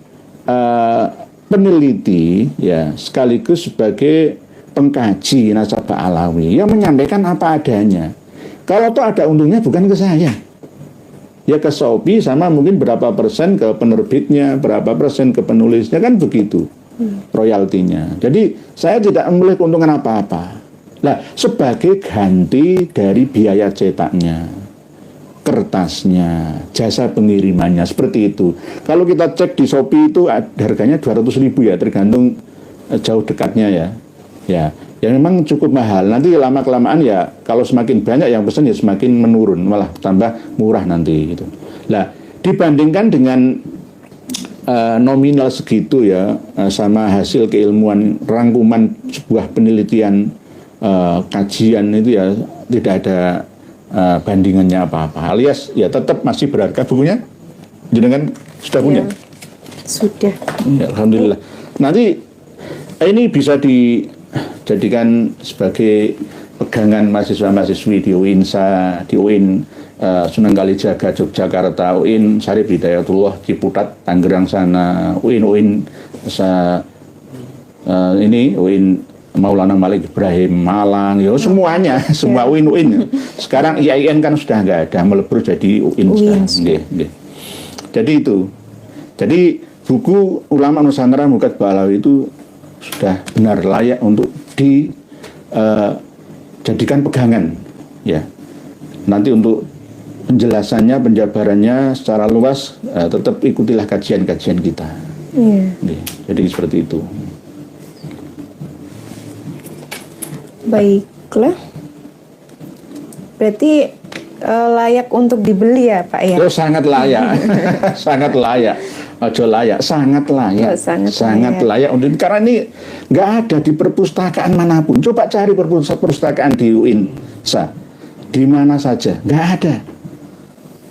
A: peneliti, ya, sekaligus sebagai pengkaji nasabah alawi yang menyampaikan apa adanya. Kalau toh ada untungnya bukan ke saya, ya ke Shopee, sama mungkin berapa persen ke penerbitnya, berapa persen ke penulisnya, kan begitu royaltinya. Jadi saya tidak memiliki keuntungan apa-apa. Nah, sebagai ganti dari biaya cetaknya, kertasnya, jasa pengirimannya, seperti itu. Kalau kita cek di Shopee itu harganya 200.000 ya, tergantung jauh dekatnya ya. Ya memang cukup mahal. Nanti lama-kelamaan ya, kalau semakin banyak yang pesan ya semakin menurun, malah tambah murah nanti gitu. Nah, dibandingkan dengan nominal segitu ya, sama hasil keilmuan rangkuman sebuah penelitian, kajian itu ya tidak ada bandingannya apa-apa. Alias ya tetap masih berharga bukunya. Jenengan sudah punya?
B: Sudah.
A: Ya, alhamdulillah. Nanti ini bisa dijadikan sebagai pegangan mahasiswa-mahasiswi di UINSA, di UIN Sunan Kalijaga Yogyakarta, UIN Syarif Hidayatullah Ciputat Tangerang sana, UIN ini UIN Maulana Malik Ibrahim Malang, ya semuanya, semua UIN. Sekarang IAIN kan sudah nggak ada, melebur jadi UIN sekarang. Jadi itu. Jadi buku Ulama Nusantara Mukat Ba'alawi itu sudah benar layak untuk dijadikan pegangan, ya. Nanti untuk penjelasannya, penjabarannya secara luas, tetap ikutilah kajian-kajian kita. Jadi seperti itu.
B: Baiklah. Berarti layak untuk dibeli ya Pak ya?
A: Oh, sangat layak. Sangat layak. Ojo layak, sangat layak. Sangat layak. Karena ini nggak ada di perpustakaan manapun. Coba cari perpustakaan di UINSA, di mana saja, nggak ada.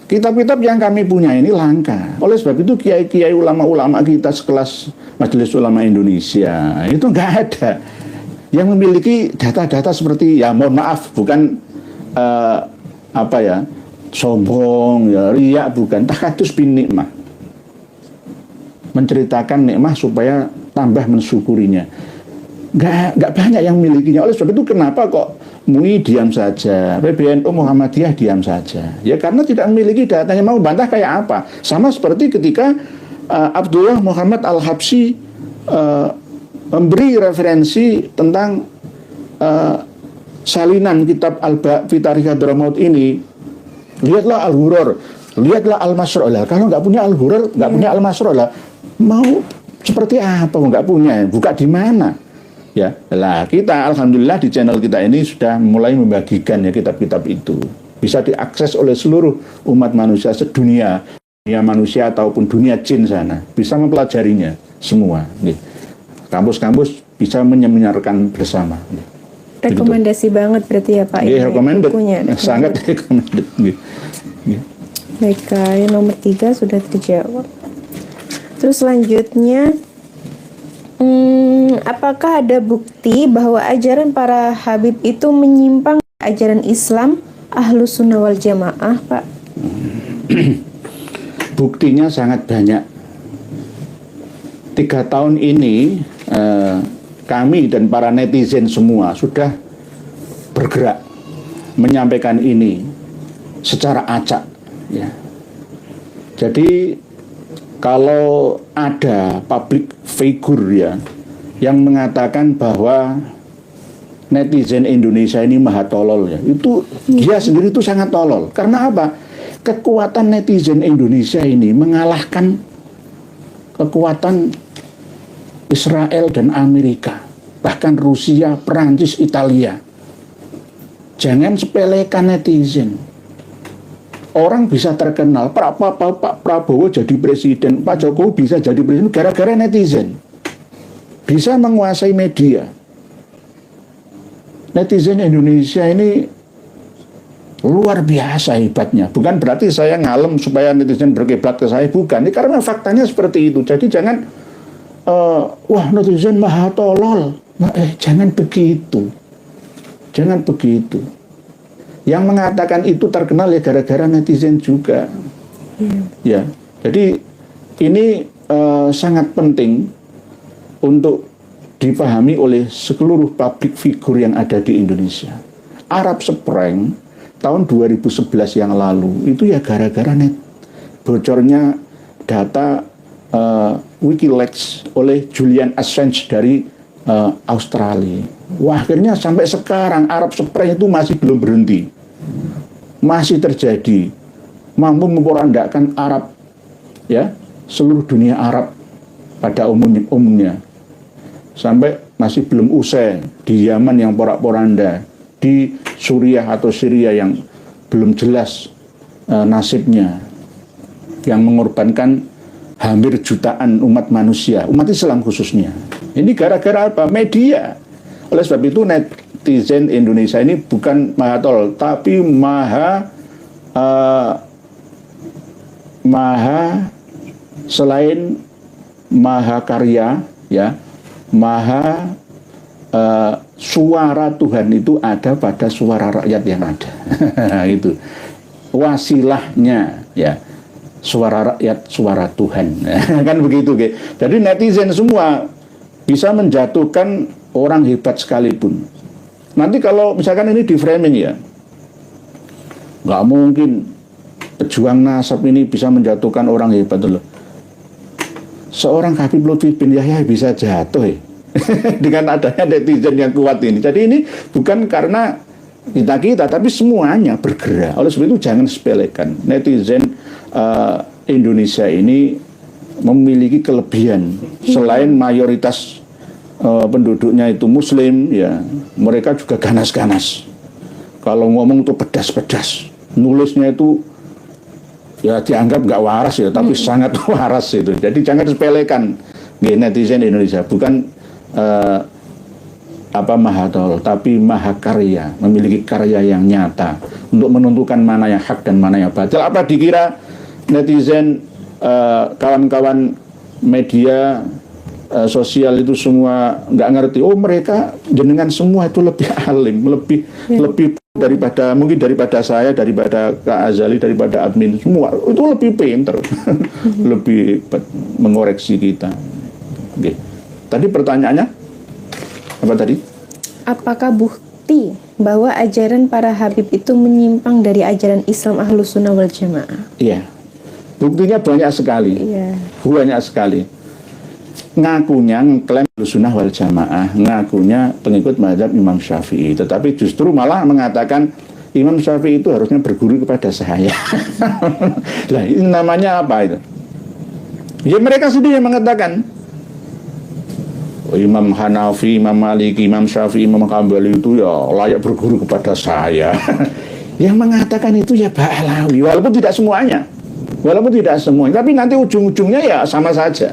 A: Kitab-kitab yang kami punya ini langka. Oleh sebab itu kiai-kiai ulama-ulama kita sekelas Majelis Ulama Indonesia itu nggak ada yang memiliki data-data seperti, ya mohon maaf, bukan sombong, ya riak, bukan, takadus bin nikmah, menceritakan nikmah supaya tambah mensyukurinya. Nggak banyak yang memilikinya. Oleh sebab itu kenapa kok MUI diam saja, PBNU Muhammadiyah diam saja? Ya karena tidak memiliki datanya. Mau bantah kayak apa? Sama seperti ketika Abdullah Muhammad Al-Habsyi memberi referensi tentang salinan kitab Al-Ba' fi Tarikh Hadramaut ini. Lihatlah Al-Hurur, lihatlah Al-Masrolah. Kalau nggak punya Al-Hurur, nggak punya Al-Masrolah, mau seperti apa? Nggak punya, buka di mana? Ya, lah kita alhamdulillah di channel kita ini sudah mulai membagikan ya kitab-kitab itu, bisa diakses oleh seluruh umat manusia sedunia, dunia manusia ataupun dunia jin sana, bisa mempelajarinya semua. Kampus-kampus bisa menyeminarkan bersama.
B: Rekomendasi banget berarti ya Pak?
A: Iya, recommended. Sangat
B: recommended.
A: recommended.
B: Baik, yang nomor 3 sudah terjawab. Terus selanjutnya, apakah ada bukti bahwa ajaran para Habib itu menyimpang ajaran Islam Ahlus Sunnah wal Jamaah, Pak?
A: Buktinya sangat banyak. 3 tahun ini kami dan para netizen semua sudah bergerak menyampaikan ini secara acak, ya. Jadi kalau ada public figure ya yang mengatakan bahwa netizen Indonesia ini maha tolol, ya, itu dia sendiri itu sangat tolol. Karena apa? Kekuatan netizen Indonesia ini mengalahkan kekuatan Israel dan Amerika, bahkan Rusia, Perancis, Italia. Jangan sepelekan netizen. Orang bisa terkenal, Pak Prabowo jadi presiden, Pak Jokowi bisa jadi presiden gara-gara netizen. Bisa menguasai media. Netizen Indonesia ini luar biasa hebatnya. Bukan berarti saya ngalem supaya netizen berkiblat ke saya, bukan. Ini karena faktanya seperti itu. Jadi jangan, wah netizen maha tolol. Nah, jangan begitu. Jangan begitu. Yang mengatakan itu terkenal ya gara-gara netizen juga. Ya, jadi ini sangat penting untuk dipahami oleh seluruh public figure yang ada di Indonesia. Arab Spring tahun 2011 yang lalu itu ya gara-gara bocornya data Wikileaks oleh Julian Assange dari Australia. Wah, akhirnya sampai sekarang Arab Spring itu masih belum berhenti, masih terjadi, mampu memporak-porandakan Arab, ya, seluruh dunia Arab pada umumnya. Sampai masih belum usai di Yaman yang porak-poranda, di Suriah atau Syria yang belum jelas nasibnya, yang mengorbankan hampir jutaan umat manusia, umat Islam khususnya. Ini gara-gara apa? Media. Oleh sebab itu netizen Indonesia ini bukan maha tolol, tapi maha selain maha karya, ya, maha suara Tuhan itu ada pada suara rakyat yang ada. Itu wasilahnya, ya, suara rakyat, suara Tuhan. Kan begitu, Ge. Jadi netizen semua bisa menjatuhkan orang hebat sekalipun. Nanti kalau misalkan ini di framing, ya, nggak mungkin pejuang nasab ini bisa menjatuhkan orang hebat loh. Seorang Habib Lutfi bin Yahya bisa jatuh, ya. Dengan adanya netizen yang kuat ini. Jadi ini bukan karena kita, tapi semuanya bergerak. Oleh sebab itu jangan sepelekan. Netizen Indonesia ini memiliki kelebihan. Selain mayoritas penduduknya itu Muslim, ya, mereka juga ganas-ganas. Kalau ngomong tuh pedas-pedas, nulisnya itu ya dianggap nggak waras, ya, tapi sangat waras itu. Jadi jangan sepelekan netizen Indonesia. Bukan maha tolol, tapi maha karya, memiliki karya yang nyata untuk menentukan mana yang hak dan mana yang batil. Apa dikira netizen, kawan-kawan media sosial itu semua nggak ngerti? Oh, mereka jenengan semua itu lebih alim, lebih mungkin daripada saya, daripada Kak Azali, daripada admin semua itu lebih pinter, lebih mengoreksi kita. Oke. Tadi pertanyaannya apa tadi?
B: Apakah bukti bahwa ajaran para Habib itu menyimpang dari ajaran Islam Ahlus Sunnah wal Jamaah?
A: Iya, buktinya banyak sekali.
B: Iya.
A: Banyak sekali. Ngakunya ngeklaim Ahlus Sunnah wal Jamaah, ngakunya pengikut mazhab Imam Syafi'i, tetapi justru malah mengatakan Imam Syafi'i itu harusnya berguru kepada saya. Lah, ini namanya apa itu? Ya mereka sendiri yang mengatakan Imam Hanafi, Imam Maliki, Imam Syafi'i, Imam Hambali itu ya layak berguru kepada saya. Yang mengatakan itu ya Ba'alawi, walaupun tidak semuanya, tapi nanti ujung-ujungnya ya sama saja.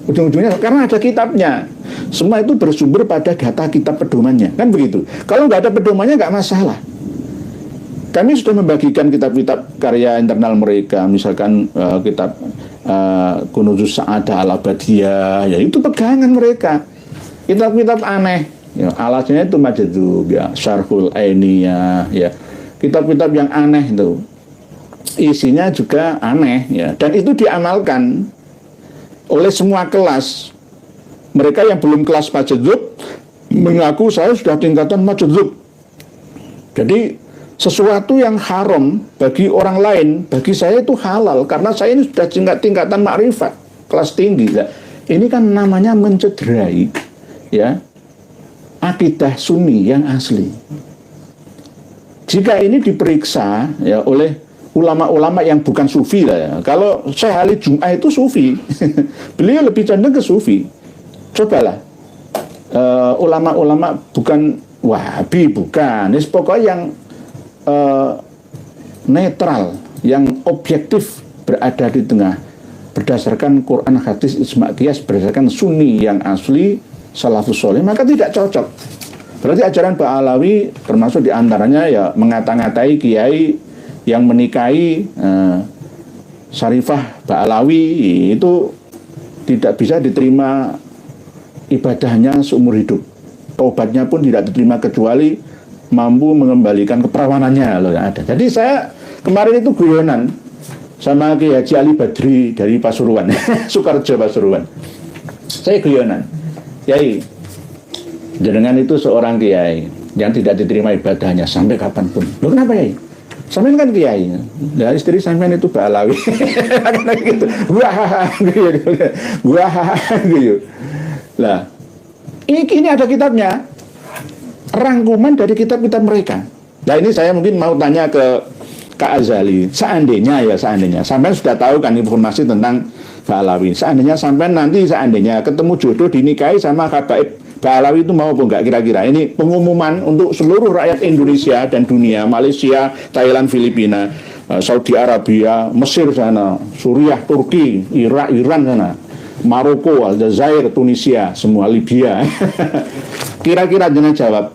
A: Ujung-ujungnya karena ada kitabnya, semua itu bersumber pada data kitab pedomannya, kan begitu. Kalau nggak ada pedomannya nggak masalah. Kami sudah membagikan kitab-kitab karya internal mereka, misalkan kitab Kunuzus Sa'adah Al-Abadiyah, ya itu pegangan mereka. Kitab-kitab aneh, ya, alasnya itu Majdzub, ya, Syarhul Ainiyah, ya, kitab-kitab yang aneh itu, isinya juga aneh, ya, dan itu diamalkan oleh semua kelas. Mereka yang belum kelas Majdzub mengaku saya sudah tingkatan Majdzub. Jadi sesuatu yang haram bagi orang lain, bagi saya itu halal karena saya ini sudah tingkatan makrifat kelas tinggi. Ya, ini kan namanya mencederai, ya, akidah Sunni yang asli. Jika ini diperiksa, ya, oleh ulama-ulama yang bukan sufi lah, ya. Kalau Syekh Ali Jum'ah itu sufi, beliau lebih cenderung ke sufi. Cobalah ulama-ulama bukan Wahabi, bukan. Ini pokoknya yang netral, yang objektif berada di tengah berdasarkan Quran, hadis, ijma' qiyas, berdasarkan sunni yang asli salafus soleh, maka tidak cocok. Berarti ajaran Ba'alawi termasuk diantaranya ya mengata-ngatai kiai yang menikahi Syarifah Ba'alawi, itu tidak bisa diterima ibadahnya seumur hidup. Tobatnya pun tidak diterima kecuali mampu mengembalikan keperawanannya loh yang ada. Jadi saya kemarin itu guyonan sama Kiai Haji Ali Badri dari Pasuruan, Sukarjo Pasuruan. Saya guyonan, Kiai, jenengan itu seorang kiai yang tidak diterima ibadahnya sampai kapanpun. Loh kenapa Kiai? Sampean kan kiai, ya istri sampean itu Ba'alawi, gitu. Wah, gitu. Lah, ini ada kitabnya, rangkuman dari kitab-kitab mereka. Nah ini saya mungkin mau tanya ke Kak Azali, seandainya sampean sudah tahu kan informasi tentang Ba'alawi. Seandainya sampean nanti ketemu jodoh dinikahi sama habaib Ba'alawi, itu mau apa enggak kira-kira? Ini pengumuman untuk seluruh rakyat Indonesia dan dunia, Malaysia, Thailand, Filipina, Saudi Arabia, Mesir sana, Suriah, Turki, Irak, Iran sana, Maroko, Aljazair, Tunisia, semua, Libya. Kira-kira jangan jawab,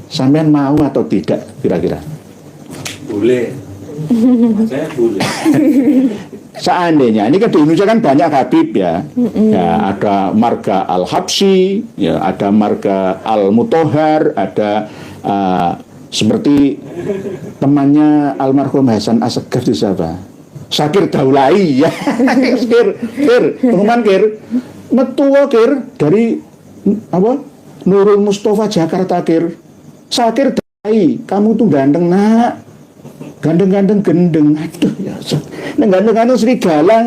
A: sampean mau atau tidak kira-kira?
D: Boleh. Saya boleh.
A: Seandainya, ini kan di Indonesia kan banyak Habib ya, ya ada marga Al-Habsyi, ya ada marga Al-Mutohar, ada seperti temannya almarhum Hasan Assegaf di siapa? Syakir Daulai ya, pengumuman Kir, metua Kir dari apa? Nurul Mustafa Jakarta Kir, Syakir Daulai, kamu tuh ganteng nak. Gandeng-gandeng gendeng, aduh ya, gandeng-gandeng serigala,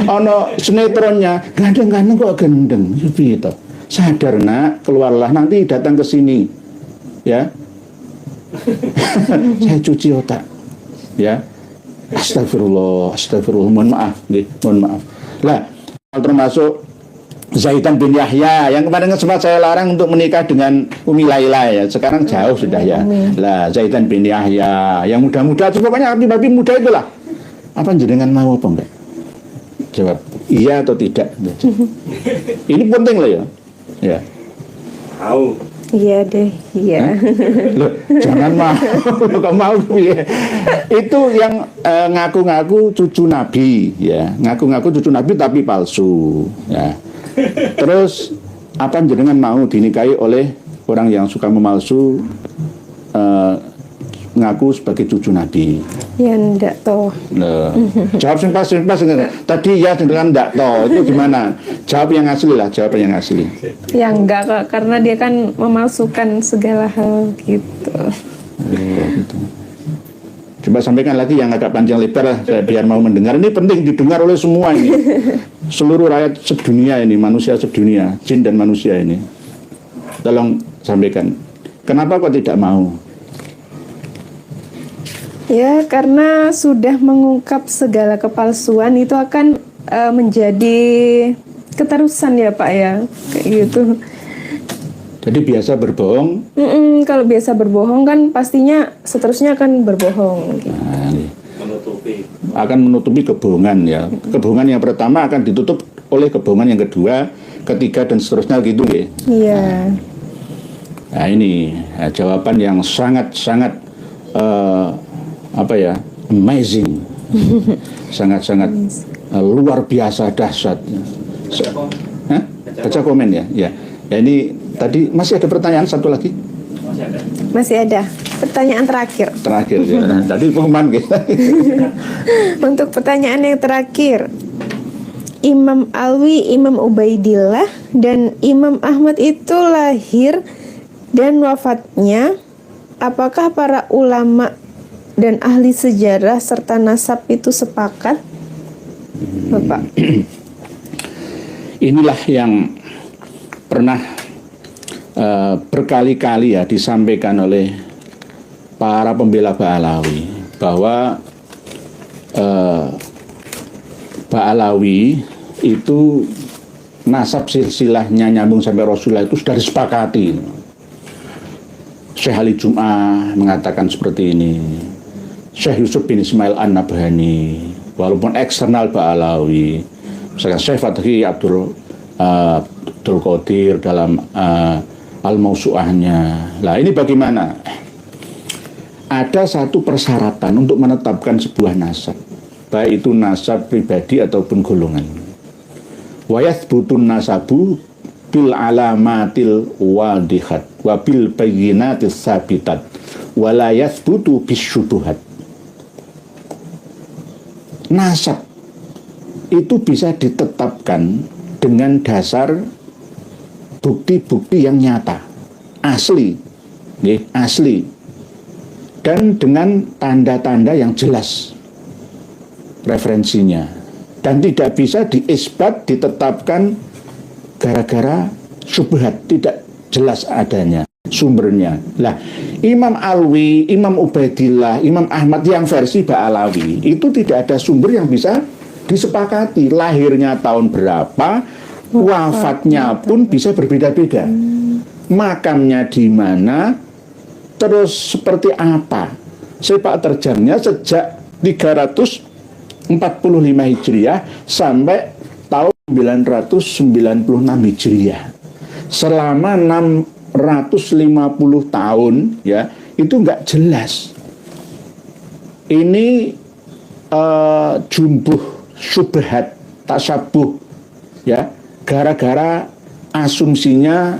A: ono sinetronnya, gandeng-gandeng kok gendeng, gitu. Sadar nak, keluarlah nanti datang ke sini, ya. Saya cuci otak, ya. Astagfirullah, mohon maaf, mohon maaf. Lah, termasuk Zaidan bin Yahya yang kemarin sempat saya larang untuk menikah dengan Umi Laila ya, sekarang jauh sudah ya. Lah Zaidan bin Yahya yang muda-muda, pokoknya habib muda itulah. Apa jenengan mau apa enggak? Jawab iya atau tidak. Ini penting loh ya. Ya.
D: Mau.
B: Iya deh, iya.
A: Loh, jangan mau, kok mau ya. Itu yang ngaku-ngaku cucu Nabi ya, ngaku-ngaku cucu Nabi tapi palsu ya. Terus apa jenengan mau dinikahi oleh orang yang suka memalsu, ngaku sebagai cucu Nabi?
B: Ya enggak toh.
A: Nah, jawab pas. Tadi ya jenengan enggak toh, itu gimana? Jawab yang asli lah, jawab yang asli.
B: Ya enggak kok, karena dia kan memalsukan segala hal gitu.
A: Gitu. Coba sampaikan lagi yang agak panjang lebar lah, biar mau mendengar. Ini penting didengar oleh semua ini. Seluruh rakyat sedunia ini, manusia sedunia, jin dan manusia ini. Tolong sampaikan. Kenapa kok tidak mau?
B: Ya, karena sudah mengungkap segala kepalsuan itu akan menjadi keterusan ya Pak ya, kayak gitu.
A: Jadi biasa berbohong.
B: Kalau biasa berbohong kan pastinya seterusnya akan berbohong. Gitu.
A: Nah, akan menutupi kebohongan ya. Kebohongan yang pertama akan ditutup oleh kebohongan yang kedua, ketiga dan seterusnya gitu ya.
B: Iya.
A: Nah ini jawaban yang sangat-sangat amazing, sangat-sangat luar biasa dahsyat. Baca komen ya. Ya ini tadi masih ada pertanyaan satu lagi.
B: Masih ada pertanyaan terakhir.
A: Terakhir ya. Tadi pengumuman kita.
B: Untuk pertanyaan yang terakhir, Imam Alwi, Imam Ubaidillah, dan Imam Ahmad itu lahir dan wafatnya, apakah para ulama dan ahli sejarah serta nasab itu sepakat? Bapak.
A: Inilah yang pernah berkali-kali ya disampaikan oleh para pembela Ba'alawi bahwa Ba'alawi itu nasab silsilahnya nyambung sampai Rasulullah itu sudah disepakati. Syekh Ali Jum'ah mengatakan seperti ini. Syekh Yusuf bin Ismail An-Nabhani, walaupun eksternal Ba'alawi. Misalkan Syekh Fathi Abdul Qadir dalam Al-Mausu'ahnya. Nah, ini bagaimana? Ada satu persyaratan untuk menetapkan sebuah nasab, baik itu nasab pribadi ataupun golongan. Wa yathbutun nasabu bil alamatil wadihat wa bil bayyinatis sabitat wa la yathbutu bisyubuhat. Nasab itu bisa ditetapkan dengan dasar bukti-bukti yang nyata, asli, asli, dan dengan tanda-tanda yang jelas referensinya, dan tidak bisa diisbat, ditetapkan gara-gara syubhat, tidak jelas adanya sumbernya. Lah, Imam Alwi, Imam Ubaidillah, Imam Ahmad yang versi Ba'alawi itu tidak ada sumber yang bisa disepakati. Lahirnya tahun berapa, wafatnya pun bisa berbeda-beda. Makamnya di mana, terus seperti apa, sepak terjangnya sejak 345 Hijriah sampai tahun 996 Hijriah. Selama 650 tahun ya, itu nggak jelas. Ini jumbuh syubhat tasyabuh ya, gara-gara asumsinya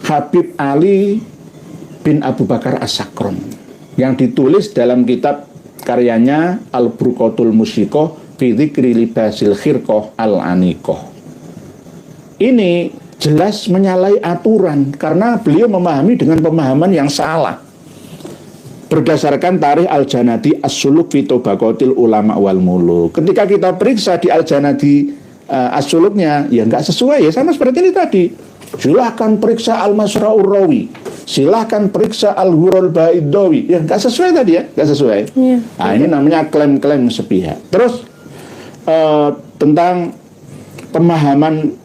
A: Habib Ali bin Abu Bakar As-Sakron yang ditulis dalam kitab karyanya Al-Burqatul Musyikoh fi dzikri libasil khirqoh al-anikoh. Ini jelas menyalahi aturan karena beliau memahami dengan pemahaman yang salah. Berdasarkan tarikh Al-Janadi As-Suluk fi Tobaqatil Ulama wal Muluk. Ketika kita periksa di Al-Janadi As-Suluknya, ya nggak sesuai ya, sama seperti ini tadi. Silahkan periksa Al-Masra'ur Rawi, silahkan periksa Al-Hurul Baidawi, ya nggak sesuai tadi ya, nggak sesuai. Nah, ini namanya klaim-klaim sepihak. Terus tentang pemahaman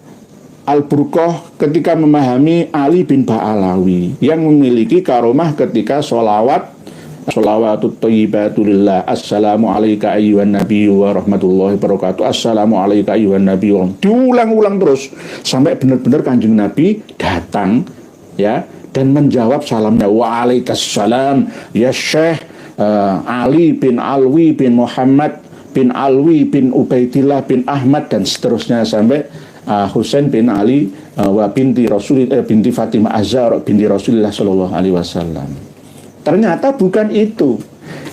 A: Al-Burqah ketika memahami Ali bin Ba'alawi yang memiliki karomah ketika sholawatut thayyibatulillah, assalamu alaika ayyuhan nabiyyu wa rahmatullahi wabarakatuh, assalamu alaika ayyuhan nabiyyu, diulang-ulang terus sampai benar-benar Kanjeng Nabi datang ya dan menjawab salamnya, wa alaikassalam ya Syekh Ali bin Alwi bin Muhammad bin Alwi bin Ubaidillah bin Ahmad dan seterusnya sampai Husain bin Ali wa binti binti Fatimah Az-Zahra binti Rasulullah sallallahu alaihi wasallam. Ternyata bukan itu.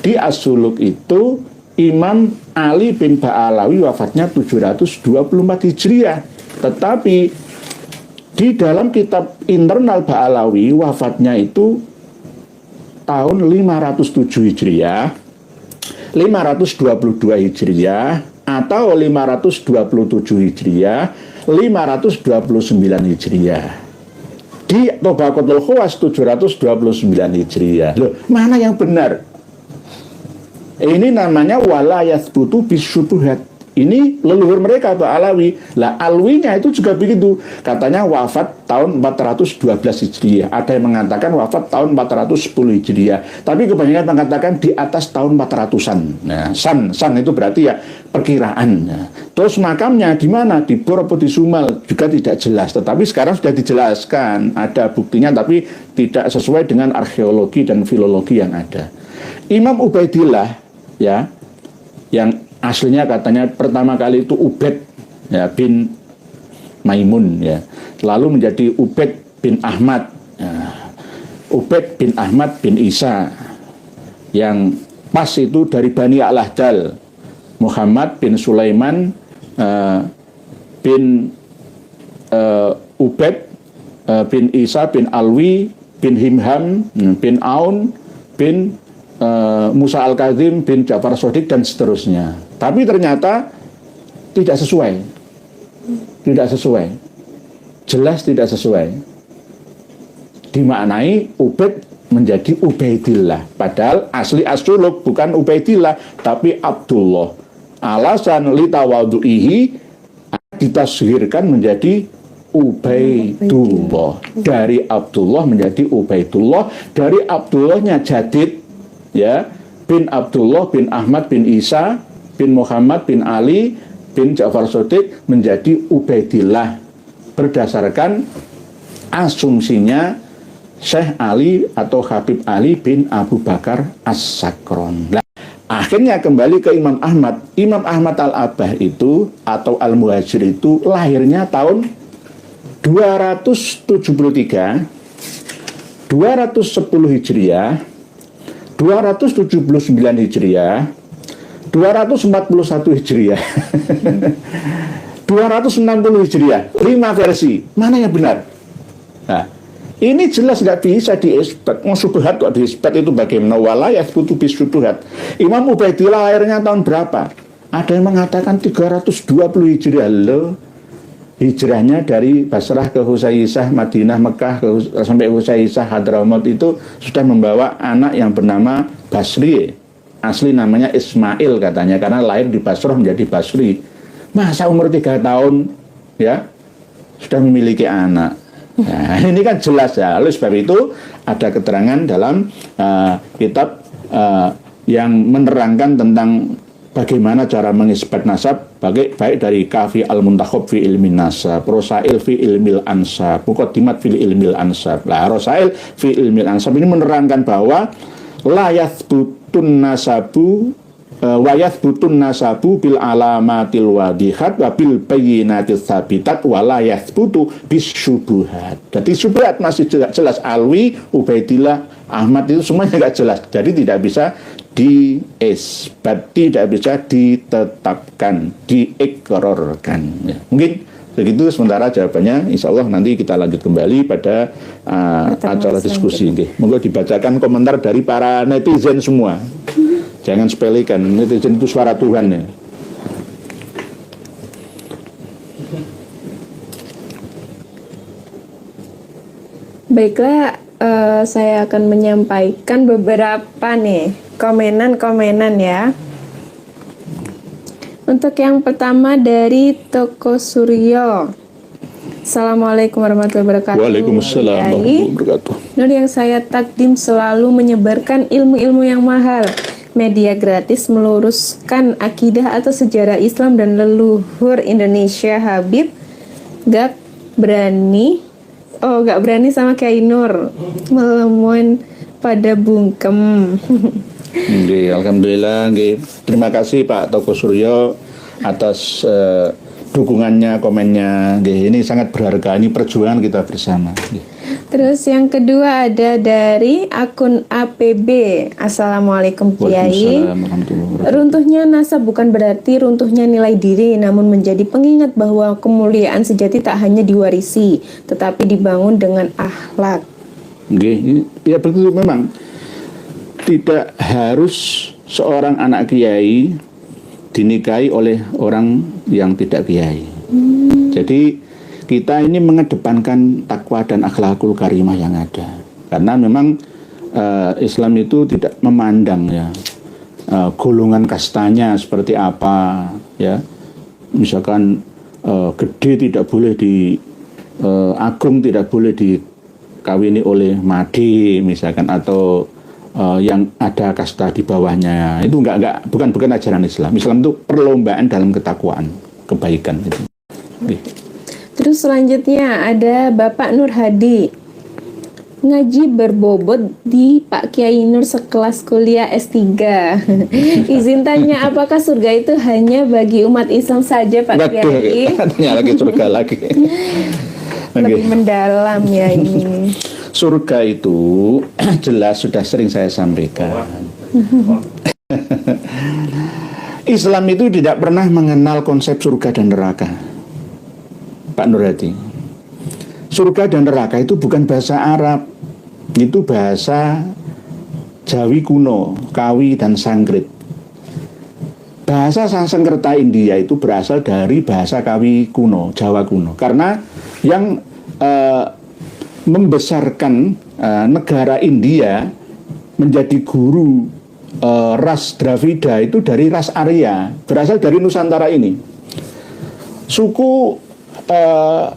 A: Di As-Suluk itu Imam Ali bin Ba'alawi wafatnya 724 Hijriah. Tetapi di dalam kitab internal Ba'alawi wafatnya itu tahun 507 Hijriah, 522 Hijriah atau 527 Hijriah, 529 Hijriah. Di Tobaqatul Khawas 729 Hijriah. Loh, mana yang benar? Ini namanya wala yathbutu bisyubuhat. Ini leluhur mereka Ba'alawi. Lah Alwinya itu juga begitu. Katanya wafat tahun 412 Hijriah. Ada yang mengatakan wafat tahun 410 Hijriah. Tapi kebanyakan mengatakan di atas tahun 400-an. Nah, san itu berarti ya perkiraan. Nah, terus makamnya di mana? Di Bor atau di Sumal juga tidak jelas. Tetapi sekarang sudah dijelaskan. Ada buktinya tapi tidak sesuai dengan arkeologi dan filologi yang ada. Imam Ubaidillah ya, yang aslinya katanya pertama kali itu Ubaid ya, bin Maimun ya, lalu menjadi Ubaid bin Ahmad ya. Ubaid bin Ahmad bin Isa, yang pas itu dari Bani Al-Ahdal, Muhammad bin Sulaiman bin Ubaid bin Isa bin Alwi bin Himham bin Aun bin Musa Al-Kazim bin Ja'far Shadiq dan seterusnya. Tapi ternyata tidak sesuai. Tidak sesuai. Jelas tidak sesuai. Dimaknai Ubaid menjadi Ubaidillah. Padahal asli As-Suluk bukan Ubaidillah tapi Abdullah. Alasan litawadu'ihi ditasghirkan menjadi Ubaidullah. Dari Abdullah menjadi Ubaidullah. Dari Abdullahnya Jadid, ya, bin Abdullah bin Ahmad bin Isa bin Muhammad bin Ali bin Ja'far Shadiq menjadi Ubaidillah berdasarkan asumsinya Syekh Ali atau Habib Ali bin Abu Bakar As-Sakron. Nah, akhirnya kembali ke Imam Ahmad. Imam Ahmad Al-Abah itu atau Al-Muhajir itu lahirnya tahun 273, 210 Hijriah, 279 Hijriah, 241 Hijriah, 260 Hijriah. 5 versi. Mana yang benar? Nah, ini jelas nggak bisa diisbat. Mau subhat kok diisbat itu bagaimana? Walayat butuh bisubuhat. Imam Ubaidillah lahirnya tahun berapa? Ada yang mengatakan 320 Hijriah. Loh, hijrahnya dari Basrah ke Husaisah, Madinah, Mekah sampai Husaisah, Hadramaut itu sudah membawa anak yang bernama Basri. Asli namanya Ismail katanya, karena lahir di Basrah menjadi Basri. Masa umur 3 tahun ya sudah memiliki anak? Nah, ini kan jelas ya. Oleh sebab itu ada keterangan dalam kitab yang menerangkan tentang bagaimana cara mengisbat nasab, baik dari Kafi Al-Muntakhab fi ilmin nasab, Rosail fi ilmil ansab, Muqaddimat fi ilmil ansab. Nah, Rosail fi ilmil ansab ini menerangkan bahwa la yathbutun nasabu wa yathbutun nasabu bil alamatil wadihat wa bil bayyinatis sabitat wa la yathbutu bis syubuhat. Jadi syubhat masih jelas. Alwi, Ubaidillah, Ahmad itu semuanya nggak jelas. Jadi tidak bisa diisbat, tidak bisa ditetapkan, diekrorkan. Ya, mungkin begitu sementara jawabannya. Insya Allah nanti kita lanjut kembali pada acara diskusi. Monggo dibacakan komentar dari para netizen semua. Jangan sepelekan, netizen itu suara Tuhan ya.
B: Baiklah, saya akan menyampaikan beberapa nih komenan ya. Untuk yang pertama dari Toko Suryo. Assalamualaikum warahmatullahi wabarakatuh.
A: Waalaikumsalam warahmatullahi wabarakatuh.
B: Nur yang saya takdim selalu menyebarkan ilmu-ilmu yang mahal. Media gratis meluruskan akidah atau sejarah Islam dan leluhur Indonesia. Habib gak berani sama Kiai Nur melemoin pada bungkem.
A: Alhamdulillah. Terima kasih Pak Toko Suryo atas dukungannya, komennya. Ini sangat berharga. Ini perjuangan kita bersama.
B: Terus yang kedua ada dari akun APB. Assalamualaikum Kiai. Runtuhnya nasab bukan berarti runtuhnya nilai diri, namun menjadi pengingat bahwa kemuliaan sejati tak hanya diwarisi, tetapi dibangun dengan akhlak.
A: Ya begitu memang. Tidak harus seorang anak kiai dinikahi oleh orang yang tidak kiai. Jadi kita ini mengedepankan takwa dan akhlakul karimah yang ada. Karena memang Islam itu tidak memandang ya golongan kastanya seperti apa ya. Misalkan gede tidak boleh agung tidak boleh dikawini oleh madi misalkan, atau yang ada kasta di bawahnya. Itu bukan ajaran Islam. Islam itu perlombaan dalam ketakwaan, kebaikan itu.
B: Terus selanjutnya ada Bapak Nur Hadi. Ngaji berbobot di Pak Kiai Nur sekelas kuliah S3. Izin tanya, apakah surga itu hanya bagi umat Islam saja Pak Kiai?
A: Tanya lagi surga lagi.
B: Lebih mendalam ya ini.
A: Surga itu jelas sudah sering saya sampaikan. Islam itu tidak pernah mengenal konsep surga dan neraka. Pak Nur Hadi, surga dan neraka itu bukan bahasa Arab, itu bahasa Jawi kuno, Kawi dan Sangkrit. Bahasa Sanskerta India itu berasal dari bahasa Kawi kuno, Jawa kuno. Karena yang membesarkan negara India menjadi guru ras Dravida itu dari ras Arya, berasal dari Nusantara ini. Suku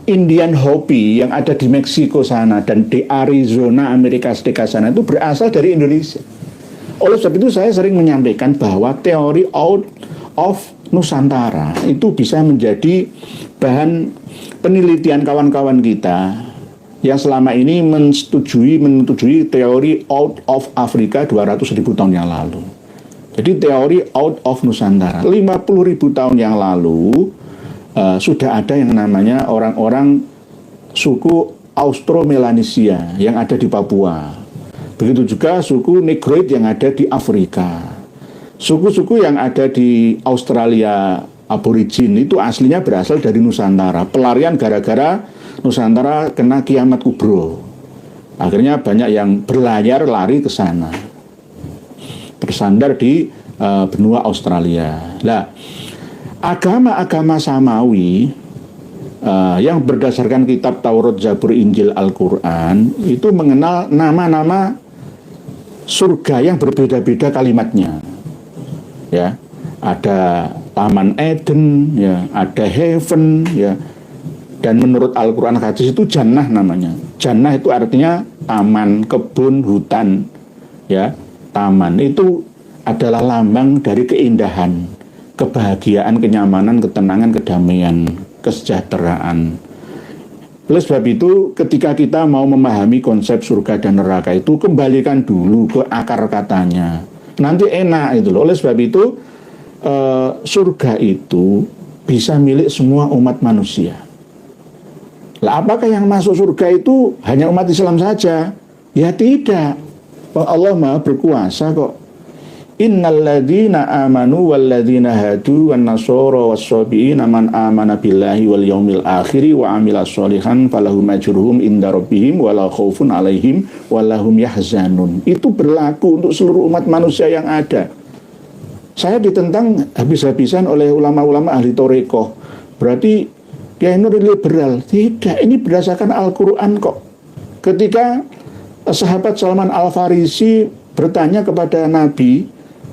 A: Indian Hopi yang ada di Meksiko sana dan di Arizona Amerika Serikat sana itu berasal dari Indonesia. Oleh sebab itu saya sering menyampaikan bahwa teori out of Nusantara itu bisa menjadi bahan penelitian kawan-kawan kita yang selama ini menyetujui teori out of Afrika 200.000 tahun yang lalu. Jadi teori out of Nusantara 50.000 tahun yang lalu sudah ada yang namanya orang-orang suku Austro-Melanesia yang ada di Papua. Begitu juga suku Negroid yang ada di Afrika. Suku-suku yang ada di Australia Aborigin itu aslinya berasal dari Nusantara. Pelarian gara-gara Nusantara kena kiamat kubro. Akhirnya banyak yang berlayar lari ke sana. Bersandar di benua Australia. Nah, agama-agama Samawi yang berdasarkan kitab Taurat, Zabur, Injil, Al-Quran itu mengenal nama-nama surga yang berbeda-beda kalimatnya. Ya, ada Taman Eden, ya, ada Heaven, ya. Dan menurut Al-Quran hadis itu Jannah namanya. Jannah itu artinya taman, kebun, hutan, ya. Taman itu adalah lambang dari keindahan, kebahagiaan, kenyamanan, ketenangan, kedamaian, kesejahteraan. Oleh sebab itu, ketika kita mau memahami konsep surga dan neraka itu, kembalikan dulu ke akar katanya. Nanti enak itu loh. Oleh sebab itu, surga itu bisa milik semua umat manusia. Lah, apakah yang masuk surga itu hanya umat Islam saja? Ya tidak. Allah Maha berkuasa kok. Innal ladzina amanu wal ladzina hadu wan nasara was-sabiina man amana billahi wal yaumil akhir wa amila sholihan falahum ajruhum inda rabbihim wala khaufun alaihim walahum yahzanun. Itu berlaku untuk seluruh umat manusia yang ada. Saya ditentang habis-habisan oleh ulama-ulama ahli Torekoh. Berarti Kiai Nur liberal. Tidak, ini berdasarkan Al-Quran kok. Ketika sahabat Salman Al-Farisi bertanya kepada Nabi,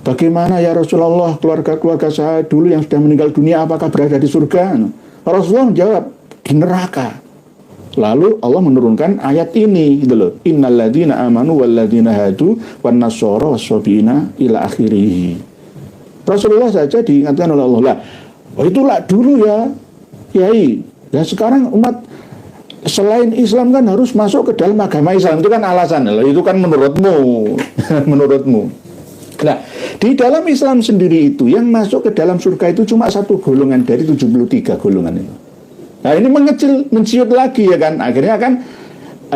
A: bagaimana ya Rasulullah, keluarga-keluarga saya dulu yang sudah meninggal dunia apakah berada di surga? Rasulullah menjawab, di neraka. Lalu Allah menurunkan ayat ini gitu loh. Innal ladzina amanu wal ladzina hadu wan nasara was-sabiina ila akhirih. Rasulullah saja diingatkan oleh Allah. Lah, oh itulah dulu ya, Kiai. Ya sekarang umat selain Islam kan harus masuk ke dalam agama Islam. Itu kan alasan. Itu kan menurutmu. Menurutmu. Nah, di dalam Islam sendiri itu yang masuk ke dalam surga itu cuma satu golongan dari 73 golongan itu. Nah, ini mengecil, menciut lagi ya kan. Akhirnya kan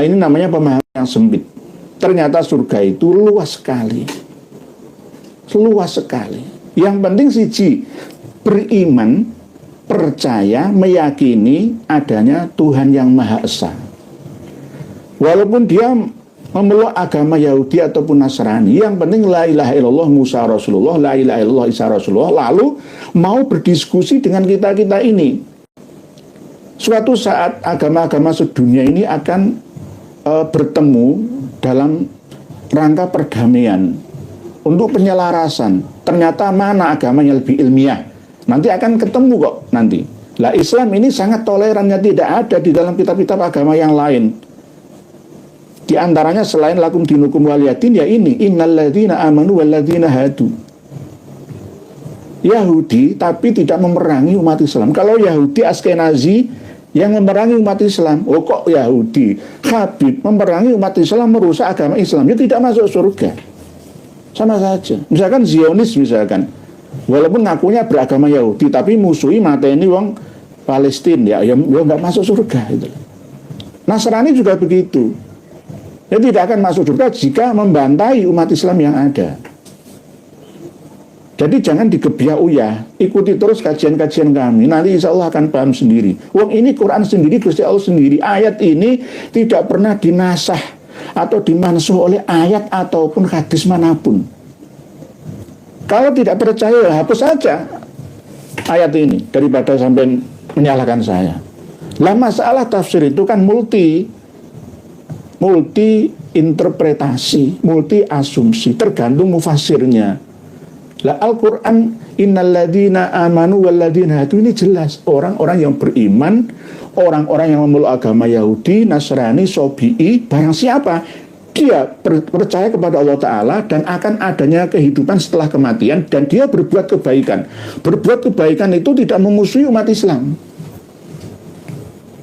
A: ini namanya pemahaman yang sempit. Ternyata surga itu luas sekali. Luas sekali. Yang penting siji, beriman, percaya, meyakini adanya Tuhan yang Maha Esa. Walaupun dia memeluk agama Yahudi ataupun Nasrani, yang penting la ilaha illallah Musa Rasulullah, la ilaha illallah Isa Rasulullah, lalu mau berdiskusi dengan kita-kita ini. Suatu saat agama-agama sedunia ini akan bertemu dalam rangka perdamaian untuk penyelarasan. Ternyata mana agama yang lebih ilmiah, nanti akan ketemu kok nanti. Lah, Islam ini sangat tolerannya, tidak ada di dalam kitab-kitab agama yang lain. Di antaranya selain lakum dinukum waliyadin, ya ini innal ladzina amanu wal ladzina hadu. Yahudi tapi tidak memerangi umat Islam. Kalau Yahudi Askenazi yang memerangi umat Islam, oh kok Yahudi Habib memerangi umat Islam, merusak agama Islam, dia tidak masuk surga. Sama saja. Misalkan Zionis misalkan, walaupun ngakunya beragama Yahudi tapi musuhi mateni wong Palestina, ya nggak masuk surga itu. Nasrani juga begitu. Dia tidak akan masuk surga jika membantai umat Islam yang ada. Jadi jangan digebiah uyah, ikuti terus kajian-kajian kami. Nanti insya Allah akan paham sendiri. Wong ini Quran sendiri, Gusti Allah sendiri. Ayat ini tidak pernah dinasah atau dimansuh oleh ayat ataupun hadis manapun. Kalau tidak percaya, hapus saja ayat ini daripada sampai menyalahkan saya. Lah, masalah tafsir itu kan multi interpretasi, multi asumsi, tergantung mufasirnya. Lah, Al-Quran innal ladzina amanu wal ladzina hadu ini jelas orang-orang yang beriman, orang-orang yang memeluk agama Yahudi, Nasrani, Sobi'i, barang siapa dia percaya kepada Allah Ta'ala dan akan adanya kehidupan setelah kematian, dan dia berbuat kebaikan. Berbuat kebaikan itu tidak memusuhi umat Islam.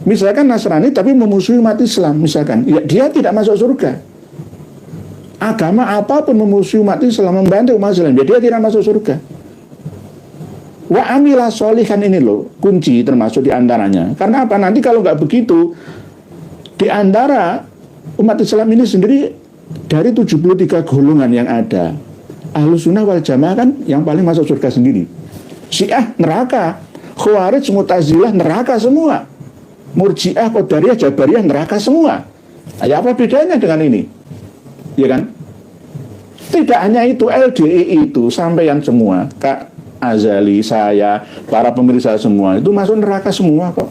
A: Misalkan Nasrani tapi memusuhi umat Islam, misalkan, ya, dia tidak masuk surga. Agama apapun memusuhi umat Islam, membantu umat Islam, ya, dia tidak masuk surga. Wa amilah sholihan, ini loh kunci termasuk diantaranya. Karena apa? Nanti kalau nggak begitu, di antara umat Islam ini sendiri, dari 73 golongan yang ada, Ahlus Sunnah wal Jamaah kan yang paling masuk surga sendiri. Syiah neraka, Khawarij, Mu'tazilah neraka semua, Murji'ah, Qadariyah, Jabariyah neraka semua. Ya, apa bedanya dengan ini? Ya kan? Tidak hanya itu, LDI itu sampeyan semua, Kak Azali, saya, para pemirsa semua itu masuk neraka semua kok.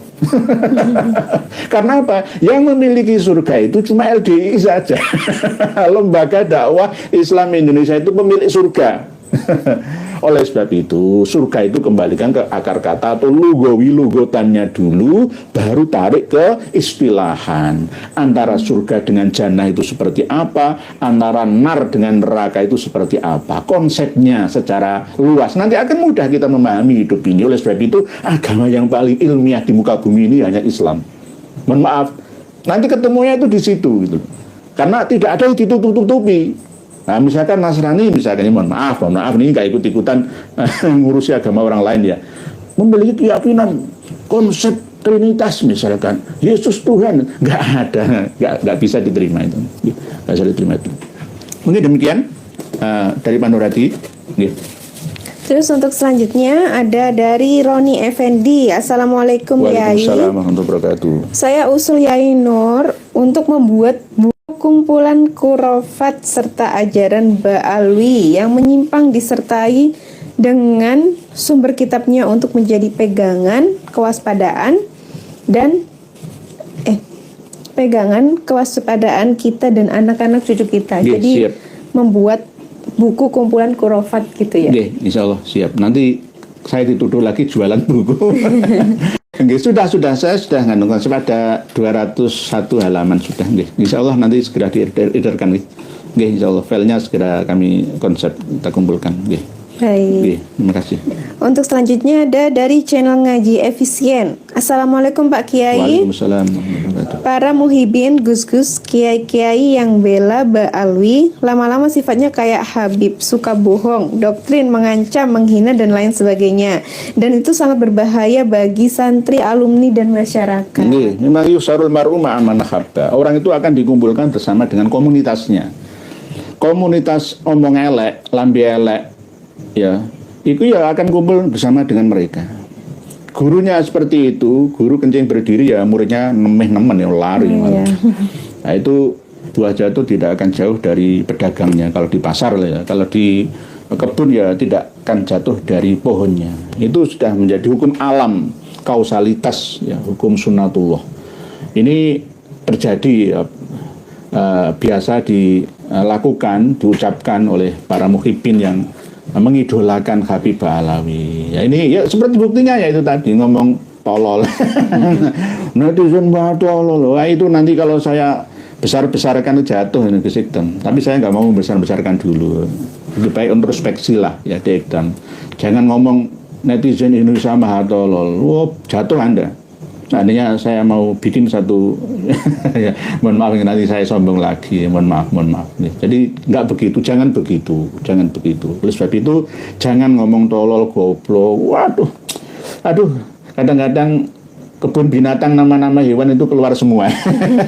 A: Karena apa? Yang memiliki surga itu cuma LDI saja. Lembaga dakwah Islam Indonesia itu pemilik surga. Oleh sebab itu, surga itu kembalikan ke akar kata atau lugawi lugotannya dulu, baru tarik ke istilahan. Antara surga dengan jannah itu seperti apa, antara nar dengan neraka itu seperti apa, konsepnya secara luas. Nanti akan mudah kita memahami hidup ini. Oleh sebab itu, agama yang paling ilmiah di muka bumi ini hanya Islam. Mohon maaf, nanti ketemunya itu di situ gitu. Karena tidak ada yang ditutup-tutupi. Nah, misalkan Nasrani, misalkan, mohon maaf ini nggak ikut-ikutan ngurusi agama orang lain ya, memiliki keyakinan konsep Trinitas misalkan, Yesus Tuhan, nggak ada, nggak bisa diterima itu, nggak bisa diterima itu. Mungkin demikian dari Pak Nuradi.
B: Terus untuk selanjutnya ada dari Roni Effendi. Assalamualaikum Yai.
A: Waalaikumsalam warahmatullahi wabarakatuh.
B: Saya usul Yai Nur untuk membuat kumpulan khurafat serta ajaran Ba'alwi yang menyimpang disertai dengan sumber kitabnya untuk menjadi pegangan kewaspadaan kita dan anak-anak cucu kita. Jadi
A: siap.
B: Membuat buku kumpulan khurafat gitu ya.
A: Insya Allah siap. Nanti saya dituduh lagi jualan buku. Saya sudah ngandung konsep ada 201 halaman sudah. Insya Allah nanti segera diedarkan. Insya Allah filenya segera kami konsep kita kumpulkan.
B: Baik.
A: Terima kasih.
B: Untuk selanjutnya ada dari channel Ngaji Efisien. Assalamualaikum Pak Kiai.
A: Waalaikumsalam.
B: Para muhibin gus-gus kiai-kiai yang bela Ba'alwi lama-lama sifatnya kayak Habib, suka bohong, doktrin, mengancam, menghina dan lain sebagainya. Dan itu sangat berbahaya bagi santri, alumni dan masyarakat.
A: Memang yusarul mar'u ma'aman habba. Orang itu akan dikumpulkan bersama dengan komunitasnya. Komunitas omong elek, lambi elek, ya, itu ya akan kumpul bersama dengan mereka. Gurunya seperti itu, guru kencing berdiri ya muridnya nemen ya lari. Nah itu buah jatuh tidak akan jauh dari pedagangnya kalau di pasar ya. Kalau di kebun ya tidak akan jatuh dari pohonnya. Itu sudah menjadi hukum alam, kausalitas ya, hukum sunnatullah. Ini terjadi ya, biasa dilakukan, diucapkan oleh para muhibbin yang mengidolakan Habib Ba'alawi. Ya ini ya seperti buktinya ya itu tadi ngomong tolol. Netizen tolol. Wah, itu nanti kalau saya besar-besarkan jatuh ini ke sistem. Tapi saya nggak mau besar-besarkan dulu. Lebih baik introspeksi lah ya Dekdan. Jangan ngomong netizen Indonesia maha tolol. Wah, jatuh Anda. Seandainya saya mau bikin satu ya, mohon maaf nanti saya sombong lagi, mohon maaf. Jadi nggak begitu, jangan begitu. Oleh sebab itu jangan ngomong tolol, goblok. Aduh, kadang-kadang kebun binatang nama-nama hewan itu keluar semua.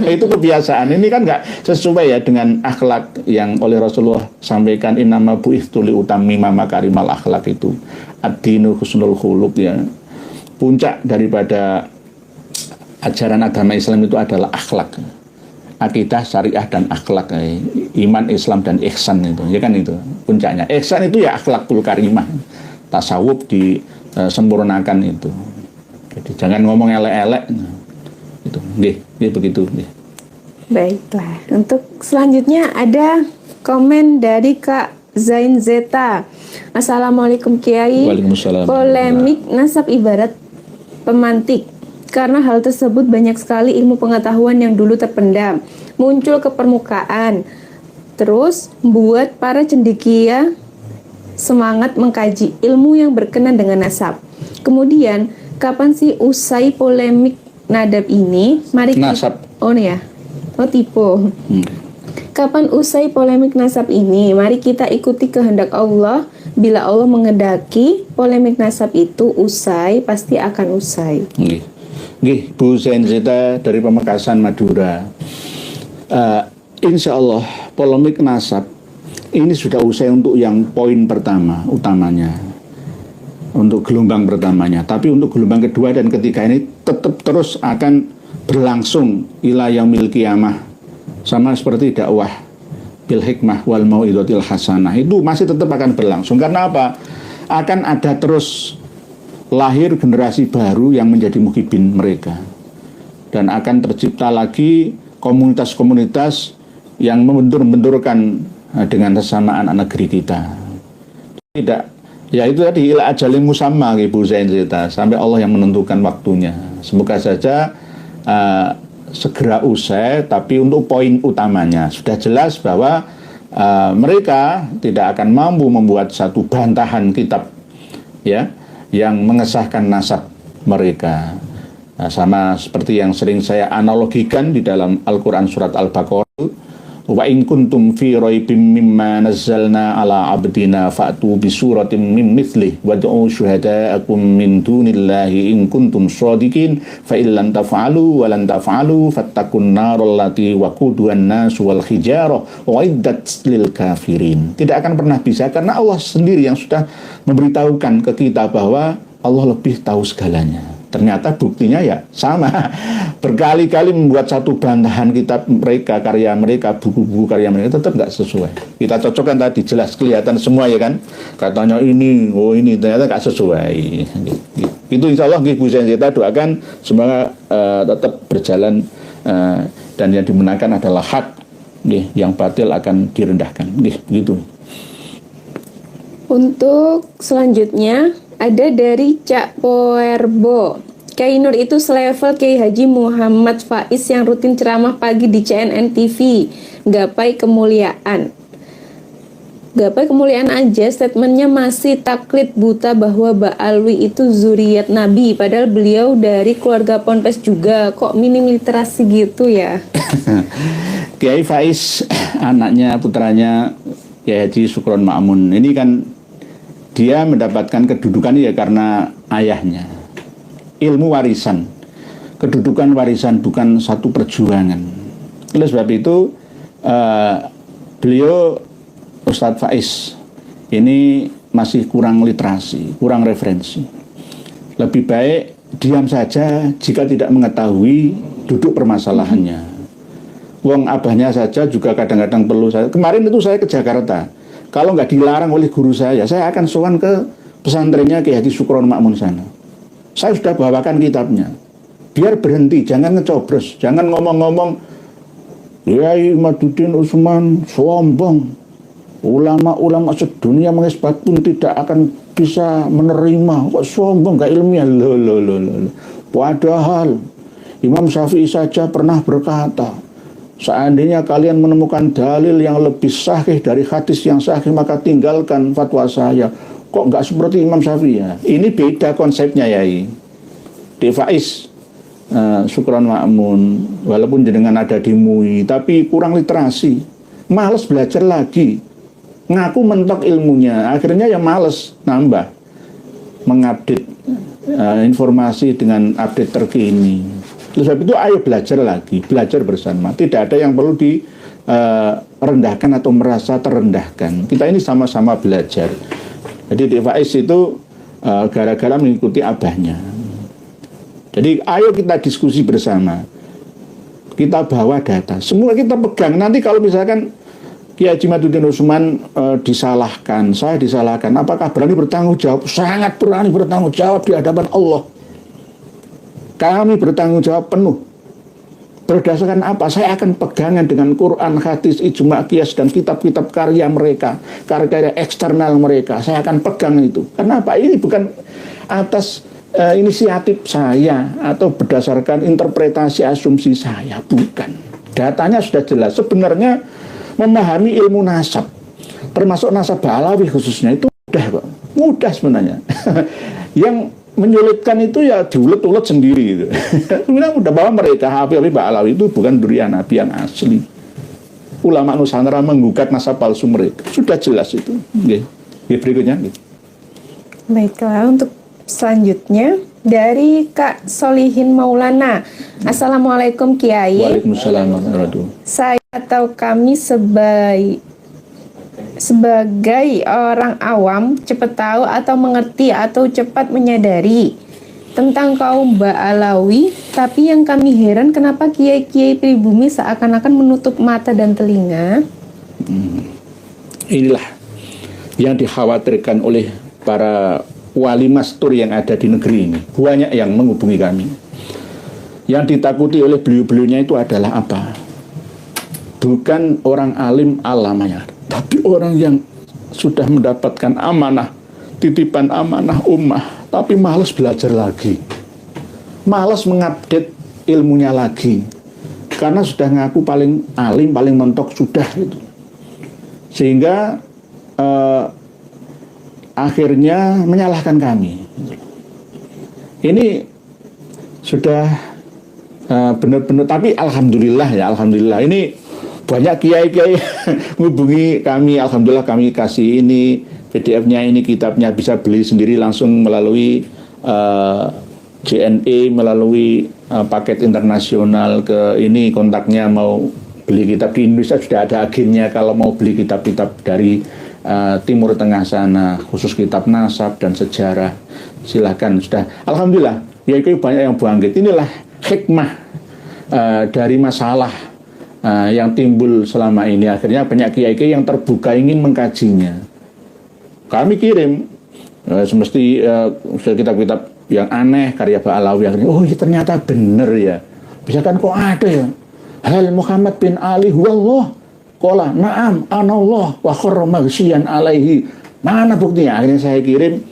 A: Itu kebiasaan. Ini kan nggak sesuai ya dengan akhlak yang oleh Rasulullah sampaikan, innama bu'ithtu li utammima makarimal akhlak itu. Ad-dinu husnul khuluq ya. Puncak daripada ajaran agama Islam itu adalah akhlak, akidah, syariah dan akhlak, iman, Islam dan ihsan itu, ya kan itu puncaknya. Ihsan itu ya akhlakul karimah, tasawuf disempurnakan itu. Jadi jangan ngomong elek-elek, itu, begitu.
B: Baiklah, untuk selanjutnya ada komen dari Kak Zain Zeta. Assalamualaikum Kiai.
A: Waalaikumsalam.
B: Polemik nasab ibarat pemantik. karena hal tersebut banyak sekali ilmu pengetahuan yang dulu terpendam muncul ke permukaan, terus membuat para cendekia semangat mengkaji ilmu yang berkenan dengan nasab. Kemudian, kapan sih usai polemik nadab ini? Mari
A: Nasab.
B: Tipe. Kapan usai polemik nasab ini? Mari kita ikuti kehendak Allah. Bila Allah mengendaki polemik nasab itu usai, pasti akan usai.
A: Nggih, Bu Zenzita dari Pamekasan Madura. Insya Allah polemik nasab ini sudah usai untuk yang poin pertama utamanya, untuk gelombang pertamanya. Tapi untuk gelombang kedua dan ketiga ini tetap terus akan berlangsung ila yaumil qiyamah, sama seperti dakwah bil hikmah wal mau'izatil hasanah itu masih tetap akan berlangsung. Karena apa? Akan ada terus lahir generasi baru yang menjadi muhibin mereka, dan akan tercipta lagi komunitas-komunitas yang membentur-benturkan dengan sesama anak negeri kita. Tidak, ya itu tadi ila ajalin musamma, Ibu Zainzita, sampai Allah yang menentukan waktunya. Semoga saja segera usai, tapi untuk poin utamanya sudah jelas bahwa mereka tidak akan mampu membuat satu bantahan kitab ya yang mengesahkan nasab mereka. Sama seperti yang sering saya analogikan di dalam Al-Quran surat Al-Baqarah, wa in kuntum fi raibim mimma nazzalna ala abdina fa'tu bi suratin min mithlih wad'u syuhada'akum min dunillahi in kuntum shadiqin fa in lam taf'alu wa lan taf'alu fattaqun naral lati waquduhan nas wal hijarah uiddat lil kafirin. Tidak akan pernah bisa, karena Allah sendiri yang sudah memberitahukan ke kita bahwa Allah lebih tahu segalanya. Ternyata buktinya ya sama, berkali-kali membuat satu bantahan kitab mereka, karya mereka, buku-buku karya mereka tetap nggak sesuai. Kita cocokkan tadi, jelas kelihatan semua ya kan, katanya ini, ini ternyata nggak sesuai. Itu insya Allah Bu Zainzita doakan semoga tetap berjalan, dan yang dimenangkan adalah hak, yang batil akan direndahkan. Begitu.
B: Untuk selanjutnya ada dari Cak Poerbo. Kiai Nur itu selevel Kiai Haji Muhammad Faiz yang rutin ceramah pagi di CNN TV. Gapai kemuliaan. Gapai kemuliaan aja, statementnya masih taklid buta bahwa Mbak Alwi itu zuriat Nabi, padahal beliau dari keluarga Ponpes juga. Kok minim literasi gitu ya?
A: Kiai Faiz, anaknya, putranya Kiai Haji Sukron Ma'mun, ini kan dia mendapatkan kedudukan ya karena ayahnya. Ilmu warisan, kedudukan warisan, bukan satu perjuangan. Oleh sebab itu beliau Ustadz Faiz ini masih kurang literasi, kurang referensi. Lebih baik diam saja jika tidak mengetahui duduk permasalahannya. Wong abahnya saja juga kadang-kadang perlu saya. Kemarin itu saya ke Jakarta. Kalau nggak dilarang oleh guru saya akan sowan ke pesantrennya Kiai Haji Sukron Ma'mun sana. Saya sudah bawakan kitabnya. Biar berhenti, jangan ngecobros, jangan ngomong-ngomong Kiai Maduddin Utsman sombong. Ulama-ulama sedunia mengisbat pun tidak akan bisa menerima. Kok sombong, nggak ilmiah. Loh. Padahal Imam Syafi'i saja pernah berkata, seandainya kalian menemukan dalil yang lebih sahih dari hadis yang sahih, maka tinggalkan fatwa saya. Kok nggak seperti Imam Syafi'i ya? Ini beda konsepnya ya. Di Faiz Sukron Ma'mun, walaupun jenengan ada di MUI, tapi kurang literasi, males belajar lagi, ngaku mentok ilmunya, akhirnya ya males nambah, mengupdate informasi dengan update terkini. Terus itu ayo belajar lagi, belajar bersama. Tidak ada yang perlu direndahkan atau merasa terendahkan. Kita ini sama-sama belajar. Jadi di Faiz itu gara-gara mengikuti abahnya. Jadi ayo kita diskusi bersama. Kita bawa data, semua kita pegang. Nanti kalau misalkan Kiai Haji Maduddin Utsman disalahkan, saya disalahkan, apakah berani bertanggung jawab? Sangat berani bertanggung jawab di hadapan Allah. Kami bertanggung jawab penuh. Berdasarkan apa? Saya akan pegangan dengan Quran, hadis, ijma, qiyas, dan kitab-kitab karya mereka, karya eksternal mereka. Saya akan pegang itu. Kenapa? Ini bukan atas inisiatif saya atau berdasarkan interpretasi asumsi saya, bukan. Datanya sudah jelas. Sebenarnya memahami ilmu nasab, termasuk nasab Ba'alawi khususnya, itu mudah kok. Mudah sebenarnya. Yang menyulitkan itu ya diulet-ulet sendiri gitu. Sebenarnya udah bahwa mereka Habib Ba'alawi itu bukan durian Nabi yang asli. Ulama Nusantara menggugat nasab palsu mereka. Sudah jelas itu. Oke. Berikutnya.
B: Baiklah, untuk selanjutnya dari Kak Solihin Maulana. Assalamualaikum Kiai.
A: Waalaikumsalam warahmatullahi wabarakatuh.
B: Saya atau kami sebagai orang awam cepat tahu atau mengerti atau cepat menyadari tentang kaum Ba'alawi, tapi yang kami heran kenapa kiai-kiai pribumi seakan-akan menutup mata dan telinga.
A: Inilah yang dikhawatirkan oleh para wali mastur yang ada di negeri ini. Banyak yang menghubungi kami. Yang ditakuti oleh beliau-beliaunya itu adalah apa? Bukan orang alim alamanya, tapi orang yang sudah mendapatkan amanah, titipan amanah ummah, tapi malas belajar lagi, malas mengupdate ilmunya lagi, karena sudah ngaku paling alim, paling mentok sudah gitu. Sehingga akhirnya menyalahkan kami. Ini sudah benar-benar, tapi alhamdulillah ya, alhamdulillah ini banyak kiai-kiai menghubungi kami. Alhamdulillah kami kasih ini PDF-nya, ini kitabnya, bisa beli sendiri langsung melalui JNE, melalui paket internasional ke ini kontaknya. Mau beli kitab di Indonesia sudah ada agennya kalau mau beli kitab-kitab dari Timur Tengah sana, khusus kitab nasab dan sejarah, silahkan. Sudah, alhamdulillah kiai-kiai banyak yang bangkit. Inilah hikmah dari masalah yang timbul selama ini. Akhirnya banyak kiai-kiai yang terbuka ingin mengkajinya. Kami kirim semesti kitab-kitab yang aneh karya Ba'alawi. Akhirnya, oh ya ternyata benar ya. Misalkan kok ada ya, hal Muhammad bin Ali huwallah qala na'am anallah wa kharra maghsyian alaihi. Mana buktinya? Akhirnya saya kirim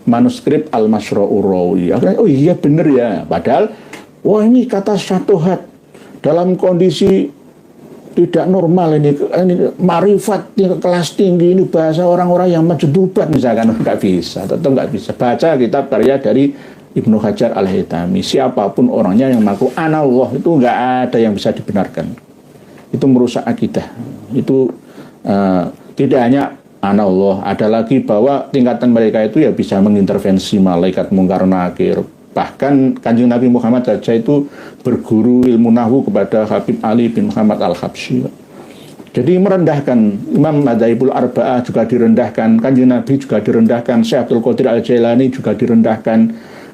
A: manuskrip Al-Masra'ur Rawi. Akhirnya, oh iya benar ya. Padahal wah ini kata syatuhat dalam kondisi tidak normal, ini marifat kelas tinggi, ini bahasa orang-orang yang majdubat misalkan. Nggak bisa, tetap nggak bisa. Baca kitab karya dari Ibnu Hajar Al-Haytami, siapapun orangnya yang mengaku anallah, itu nggak ada yang bisa dibenarkan. Itu merusak akidah. Itu tidak hanya anallah, ada lagi bahwa tingkatan mereka itu ya bisa mengintervensi malaikat mungkar nakir. Bahkan Kanjeng Nabi Muhammad saja itu berguru ilmu nahwu kepada Habib Ali bin Muhammad Al-Habsyi. Jadi merendahkan. Imam Madzhabul Arba'ah juga direndahkan, Kanjeng Nabi juga direndahkan, Syekh Abdul Qadir Al-Jailani juga direndahkan.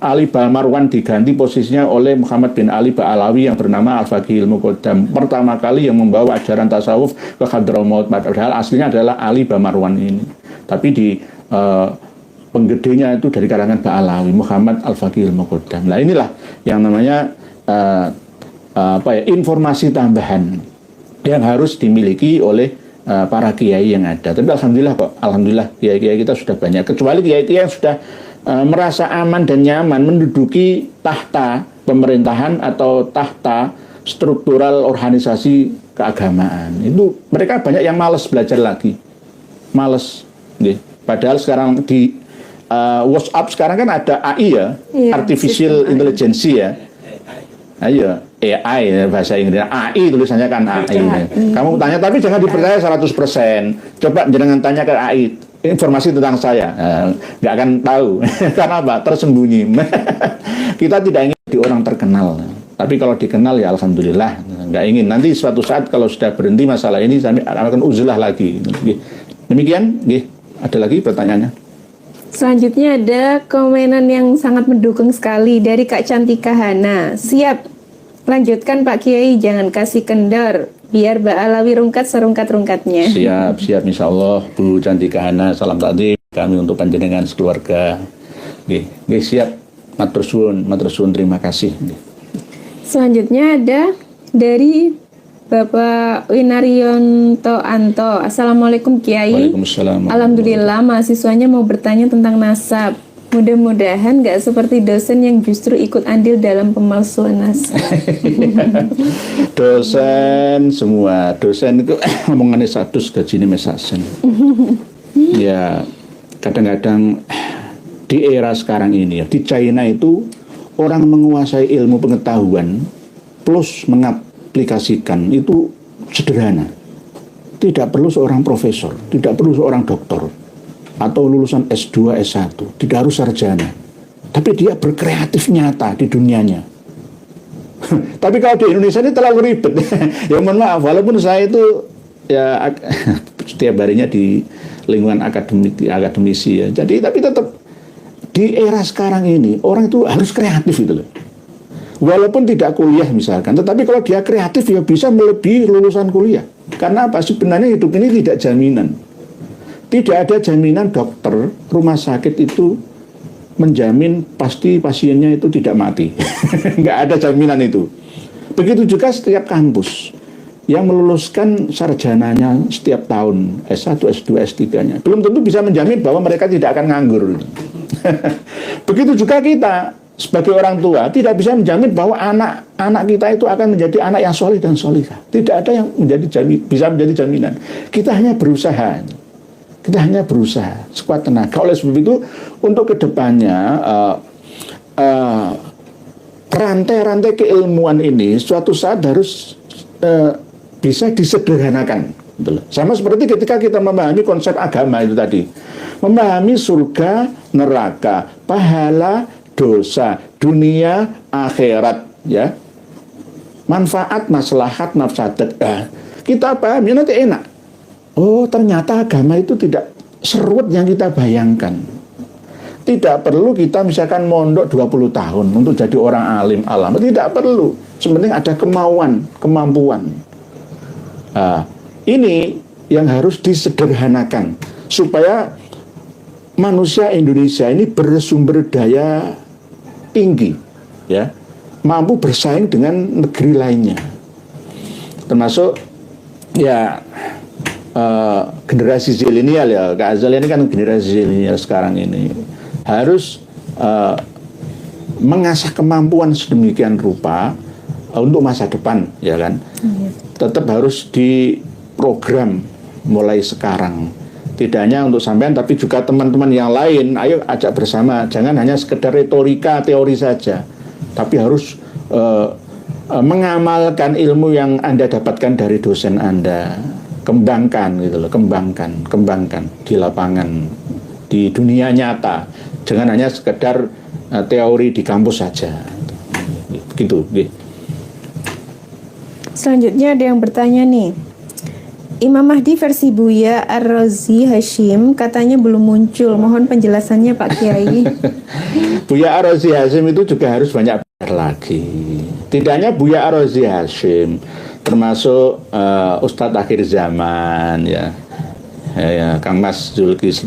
A: Ali Bamarwan diganti posisinya oleh Muhammad bin Ali Ba'alawi yang bernama Al-Faqihil Muqaddam. Pertama kali yang membawa ajaran tasawuf ke Hadramaut, padahal aslinya adalah Ali Bamarwan ini. Tapi di penggedenya itu dari kalangan Ba'alawi, Muhammad Al-Faqihil Muqaddam. Nah inilah yang namanya informasi tambahan yang harus dimiliki oleh para kiai yang ada. Tapi alhamdulillah kok, alhamdulillah kiai-kiai kita sudah banyak. Kecuali kiai-kiai yang sudah merasa aman dan nyaman menduduki tahta pemerintahan atau tahta struktural organisasi keagamaan. Itu mereka banyak yang malas belajar lagi, malas. Padahal sekarang di WhatsApp sekarang kan ada AI ya, Artificial Intelligence ya. Ayo, AI ya, bahasa Inggris. AI tulisannya kan AI. Kamu tanya, tapi jangan dipercaya 100%. Coba jangan tanya ke AI informasi tentang saya, nggak akan tahu. Karena apa? Tersembunyi. Kita tidak ingin di orang terkenal, tapi kalau dikenal ya alhamdulillah. Nggak ingin nanti suatu saat kalau sudah berhenti masalah ini sampai akan uzlah lagi. Demikian, ada lagi pertanyaannya?
B: Selanjutnya ada komenan yang sangat mendukung sekali dari Kak Cantika Hana. Siap, lanjutkan Pak Kiai, jangan kasih kendor, biar Ba'alawi rungkat serungkat-rungkatnya.
A: Siap, insya Allah. Bu Cantika Hana, salam takdim kami untuk panjenengan sekeluarga. Siap, matur suwun, terima kasih.
B: Selanjutnya ada dari Bapak Winarionto Anto. Assalamualaikum Kiai.
A: Waalaikumsalam.
B: Alhamdulillah mahasiswanya mau bertanya tentang nasab. Mudah-mudahan nggak seperti dosen yang justru ikut andil dalam pemalsuan naskah.
A: Dosen semua, dosen itu ngomongannya status gajinya mesasen. Ya kadang-kadang di era sekarang ini ya, di China itu orang menguasai ilmu pengetahuan plus mengaplikasikan itu sederhana. Tidak perlu seorang profesor, tidak perlu seorang doktor atau lulusan S2, S1, tidak harus sarjana. Tapi dia berkreatif nyata di dunianya. Tapi kalau di Indonesia ini terlalu ribet. Ya mohon maaf, walaupun saya itu ya setiap harinya di lingkungan akademisi ya. Jadi tapi tetap di era sekarang ini orang itu harus kreatif gitu loh. Walaupun tidak kuliah misalkan, tetapi kalau dia kreatif ya bisa melebihi lulusan kuliah. Karena apa? Sebenarnya hidup ini tidak jaminan. Tidak ada jaminan dokter rumah sakit itu menjamin pasti pasiennya itu tidak mati. Nggak ada jaminan itu. Begitu juga setiap kampus yang meluluskan sarjananya setiap tahun S1, S2, S3-nya belum tentu bisa menjamin bahwa mereka tidak akan nganggur. Begitu juga kita sebagai orang tua tidak bisa menjamin bahwa anak kita itu akan menjadi anak yang soleh dan solihah. Tidak ada yang bisa menjadi jaminan. Kita hanya berusaha. Kita hanya berusaha sekuat tenaga. Oleh sebab itu, untuk kedepannya rantai-rantai keilmuan ini suatu saat harus bisa disederhanakan. Sama seperti ketika kita memahami konsep agama itu tadi, memahami surga, neraka, pahala, dosa, dunia, akhirat, ya, manfaat, maslahat, mafsadat. Kita pahami nanti enak. Oh, ternyata agama itu tidak serut yang kita bayangkan. Tidak perlu kita misalkan mondok 20 tahun untuk jadi orang alim alam. Tidak perlu. Sebenarnya ada kemampuan. Ini yang harus disederhanakan supaya manusia Indonesia ini bersumber daya tinggi, ya, mampu bersaing dengan negeri lainnya. Termasuk ya generasi zilenial ya, Kak Azal ini kan generasi zilenial sekarang ini harus mengasah kemampuan sedemikian rupa untuk masa depan, ya kan? Tetap harus diprogram mulai sekarang. Tidak hanya untuk sampean tapi juga teman-teman yang lain, ayo ajak bersama. Jangan hanya sekedar retorika, teori saja, tapi harus mengamalkan ilmu yang Anda dapatkan dari dosen Anda. Kembangkan gitu loh, kembangkan di lapangan, di dunia nyata. Jangan hanya sekedar teori di kampus saja. Gitu.
B: Selanjutnya ada yang bertanya nih. Imam Mahdi versi Buya Ar-Razi Hashim katanya belum muncul. Mohon penjelasannya Pak Kiai.
A: Buya Ar-Razi Hashim itu juga harus banyak belajar lagi. Tidak hanya Buya Ar-Razi Hashim, termasuk Ustadz akhir zaman ya, Kang Mas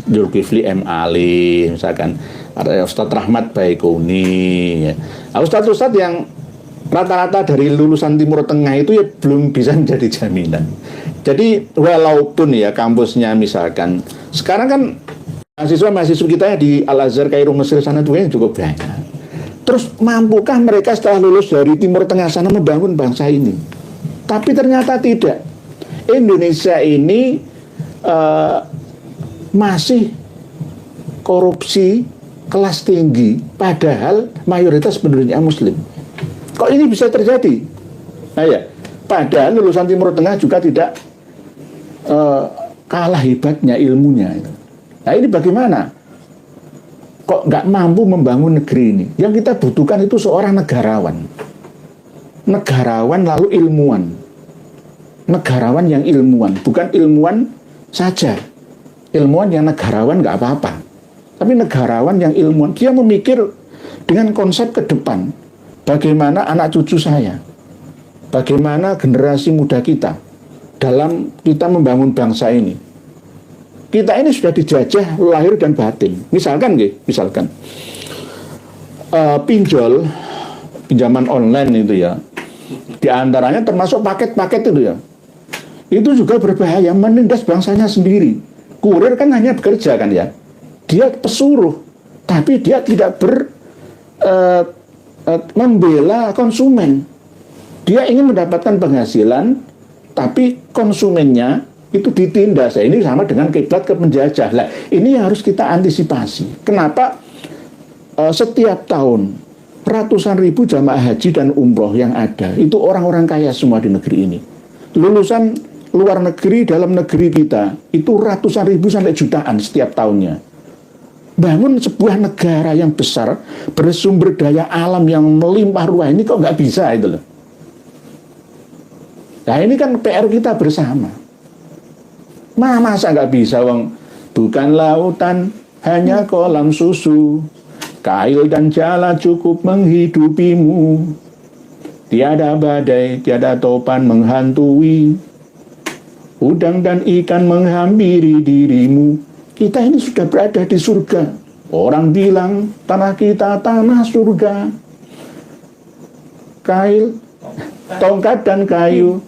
A: Zulkifli M. Ali misalkan, ada Ustadz Rahmat Baikuni ya. Ustadz yang rata-rata dari lulusan Timur Tengah itu ya belum bisa menjadi jaminan. Jadi walaupun ya kampusnya misalkan sekarang kan mahasiswa kita di Al-Azhar Kairo Mesir sana tuh cukup banyak. Terus mampukah mereka setelah lulus dari Timur Tengah sana membangun bangsa ini? Tapi ternyata tidak. Indonesia ini masih korupsi kelas tinggi, padahal mayoritas penduduknya Muslim. Kok ini bisa terjadi? Nah ya, padahal lulusan Timur Tengah juga tidak kalah hebatnya ilmunya. Nah ini bagaimana? Kok nggak mampu membangun negeri ini? Yang kita butuhkan itu seorang negarawan. Negarawan lalu ilmuwan. Negarawan yang ilmuwan, bukan ilmuwan saja. Ilmuwan yang negarawan nggak apa-apa. Tapi negarawan yang ilmuwan, dia memikir dengan konsep ke depan. Bagaimana anak cucu saya? Bagaimana generasi muda kita dalam kita membangun bangsa ini? Kita ini sudah dijajah lahir dan batin. Misalkan pinjaman online itu ya, di antaranya termasuk paket-paket itu ya, itu juga berbahaya, menindas bangsanya sendiri. Kurir kan hanya bekerja kan ya, dia pesuruh, tapi dia tidak membela konsumen. Dia ingin mendapatkan penghasilan, tapi konsumennya itu ditindas. Ini sama dengan kiblat ke penjajah. Lah, ini yang harus kita antisipasi. Kenapa setiap tahun ratusan ribu jamaah haji dan umroh yang ada itu orang-orang kaya semua di negeri ini. Lulusan luar negeri, dalam negeri kita itu ratusan ribu sampai jutaan setiap tahunnya. Bangun sebuah negara yang besar bersumber daya alam yang melimpah ruah ini kok nggak bisa itu loh. Nah ini kan PR kita bersama. Masa nggak bisa, wong bukan lautan hanya kolam susu, kail dan jala cukup menghidupimu, tiada badai, tiada topan menghantui, udang dan ikan menghampiri dirimu. Kita ini sudah berada di surga. Orang bilang tanah kita tanah surga. Kail, tongkat dan kayu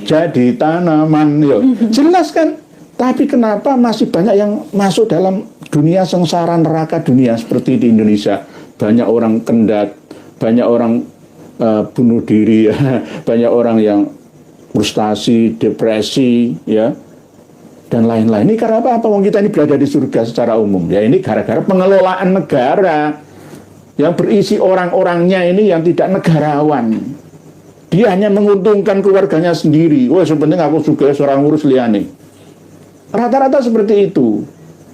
A: jadi tanaman. Yo. Jelas kan? Tapi kenapa masih banyak yang masuk dalam dunia sengsara neraka dunia seperti di Indonesia? Banyak orang kendat, banyak orang bunuh diri, banyak orang yang frustasi, depresi, ya, dan lain-lain. Ini karena apa? Wong kita ini berada di surga secara umum. Ya ini gara-gara pengelolaan negara yang berisi orang-orangnya ini yang tidak negarawan. Dia hanya menguntungkan keluarganya sendiri. Wah, sebenarnya aku juga seorang ngurus liane. Rata-rata seperti itu.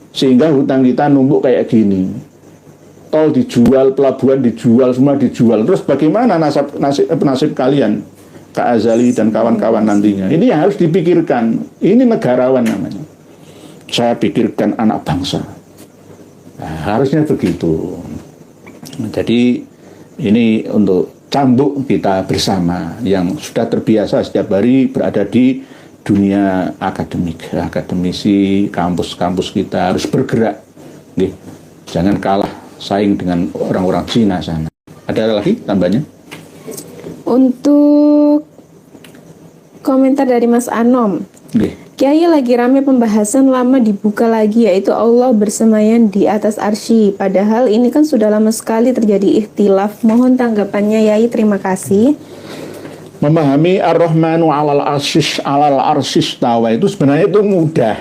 A: Sehingga hutang kita numpuk kayak gini. Tol dijual, pelabuhan dijual, semua dijual. Terus bagaimana nasib kalian? Kak Azali dan kawan-kawan nantinya. Ini yang harus dipikirkan. Ini negarawan namanya. Saya pikirkan anak bangsa. Nah, harusnya begitu. Jadi ini untuk cambuk kita bersama yang sudah terbiasa setiap hari berada di dunia akademik. Akademisi, kampus-kampus kita harus bergerak. Nih, jangan kalah saing dengan orang-orang Cina sana. Ada lagi tambahnya?
B: Untuk komentar dari Mas Anom, Kiai lagi rame pembahasan lama dibuka lagi, yaitu Allah bersemayam di atas arsy. Padahal ini kan sudah lama sekali terjadi ikhtilaf. Mohon tanggapannya Yai, terima kasih.
A: Memahami Ar-Rahmanu alal arsis tawa itu sebenarnya itu mudah.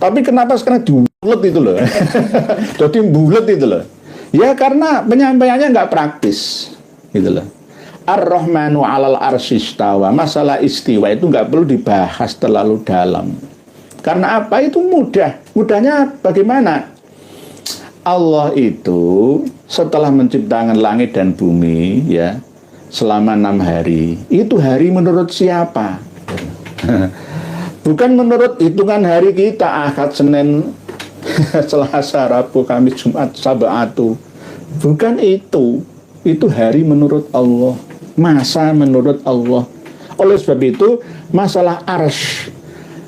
A: Tapi kenapa sekarang dibulet itu loh? Jadi bulet itu loh. Ya karena penyampaiannya nggak praktis, gitu loh. Ar-Rahmanu alal arsis tawa. Masalah istiwa itu nggak perlu dibahas terlalu dalam. Karena apa? Itu mudah. Mudahnya bagaimana? Allah itu setelah menciptakan langit dan bumi, ya, selama 6 hari. Itu hari menurut siapa? Bukan menurut hitungan hari kita, Ahad, Senin, Selasa, Rabu, Kamis, Jumat, Sabatu. Bukan itu. Itu hari menurut Allah. Masa menurut Allah. Oleh sebab itu, masalah arsy,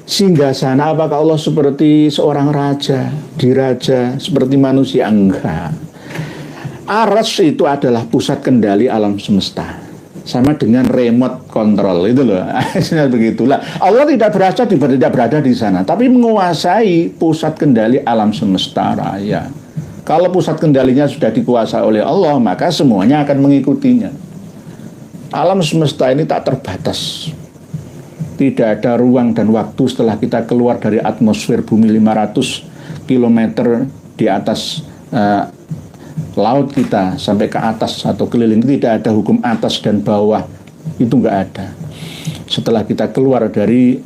A: singgasana, apakah Allah seperti seorang raja, diraja, seperti manusia? Enggak. Arsy itu adalah pusat kendali alam semesta. Sama dengan remote control itu loh. Begitulah. Allah tidak berada di sana, tapi menguasai pusat kendali alam semesta raya. Kalau pusat kendalinya sudah dikuasai oleh Allah, maka semuanya akan mengikutinya. Alam semesta ini tak terbatas. Tidak ada ruang dan waktu setelah kita keluar dari atmosfer bumi 500 km di atas laut kita sampai ke atas atau keliling. Tidak ada hukum atas dan bawah. Itu nggak ada. Setelah kita keluar dari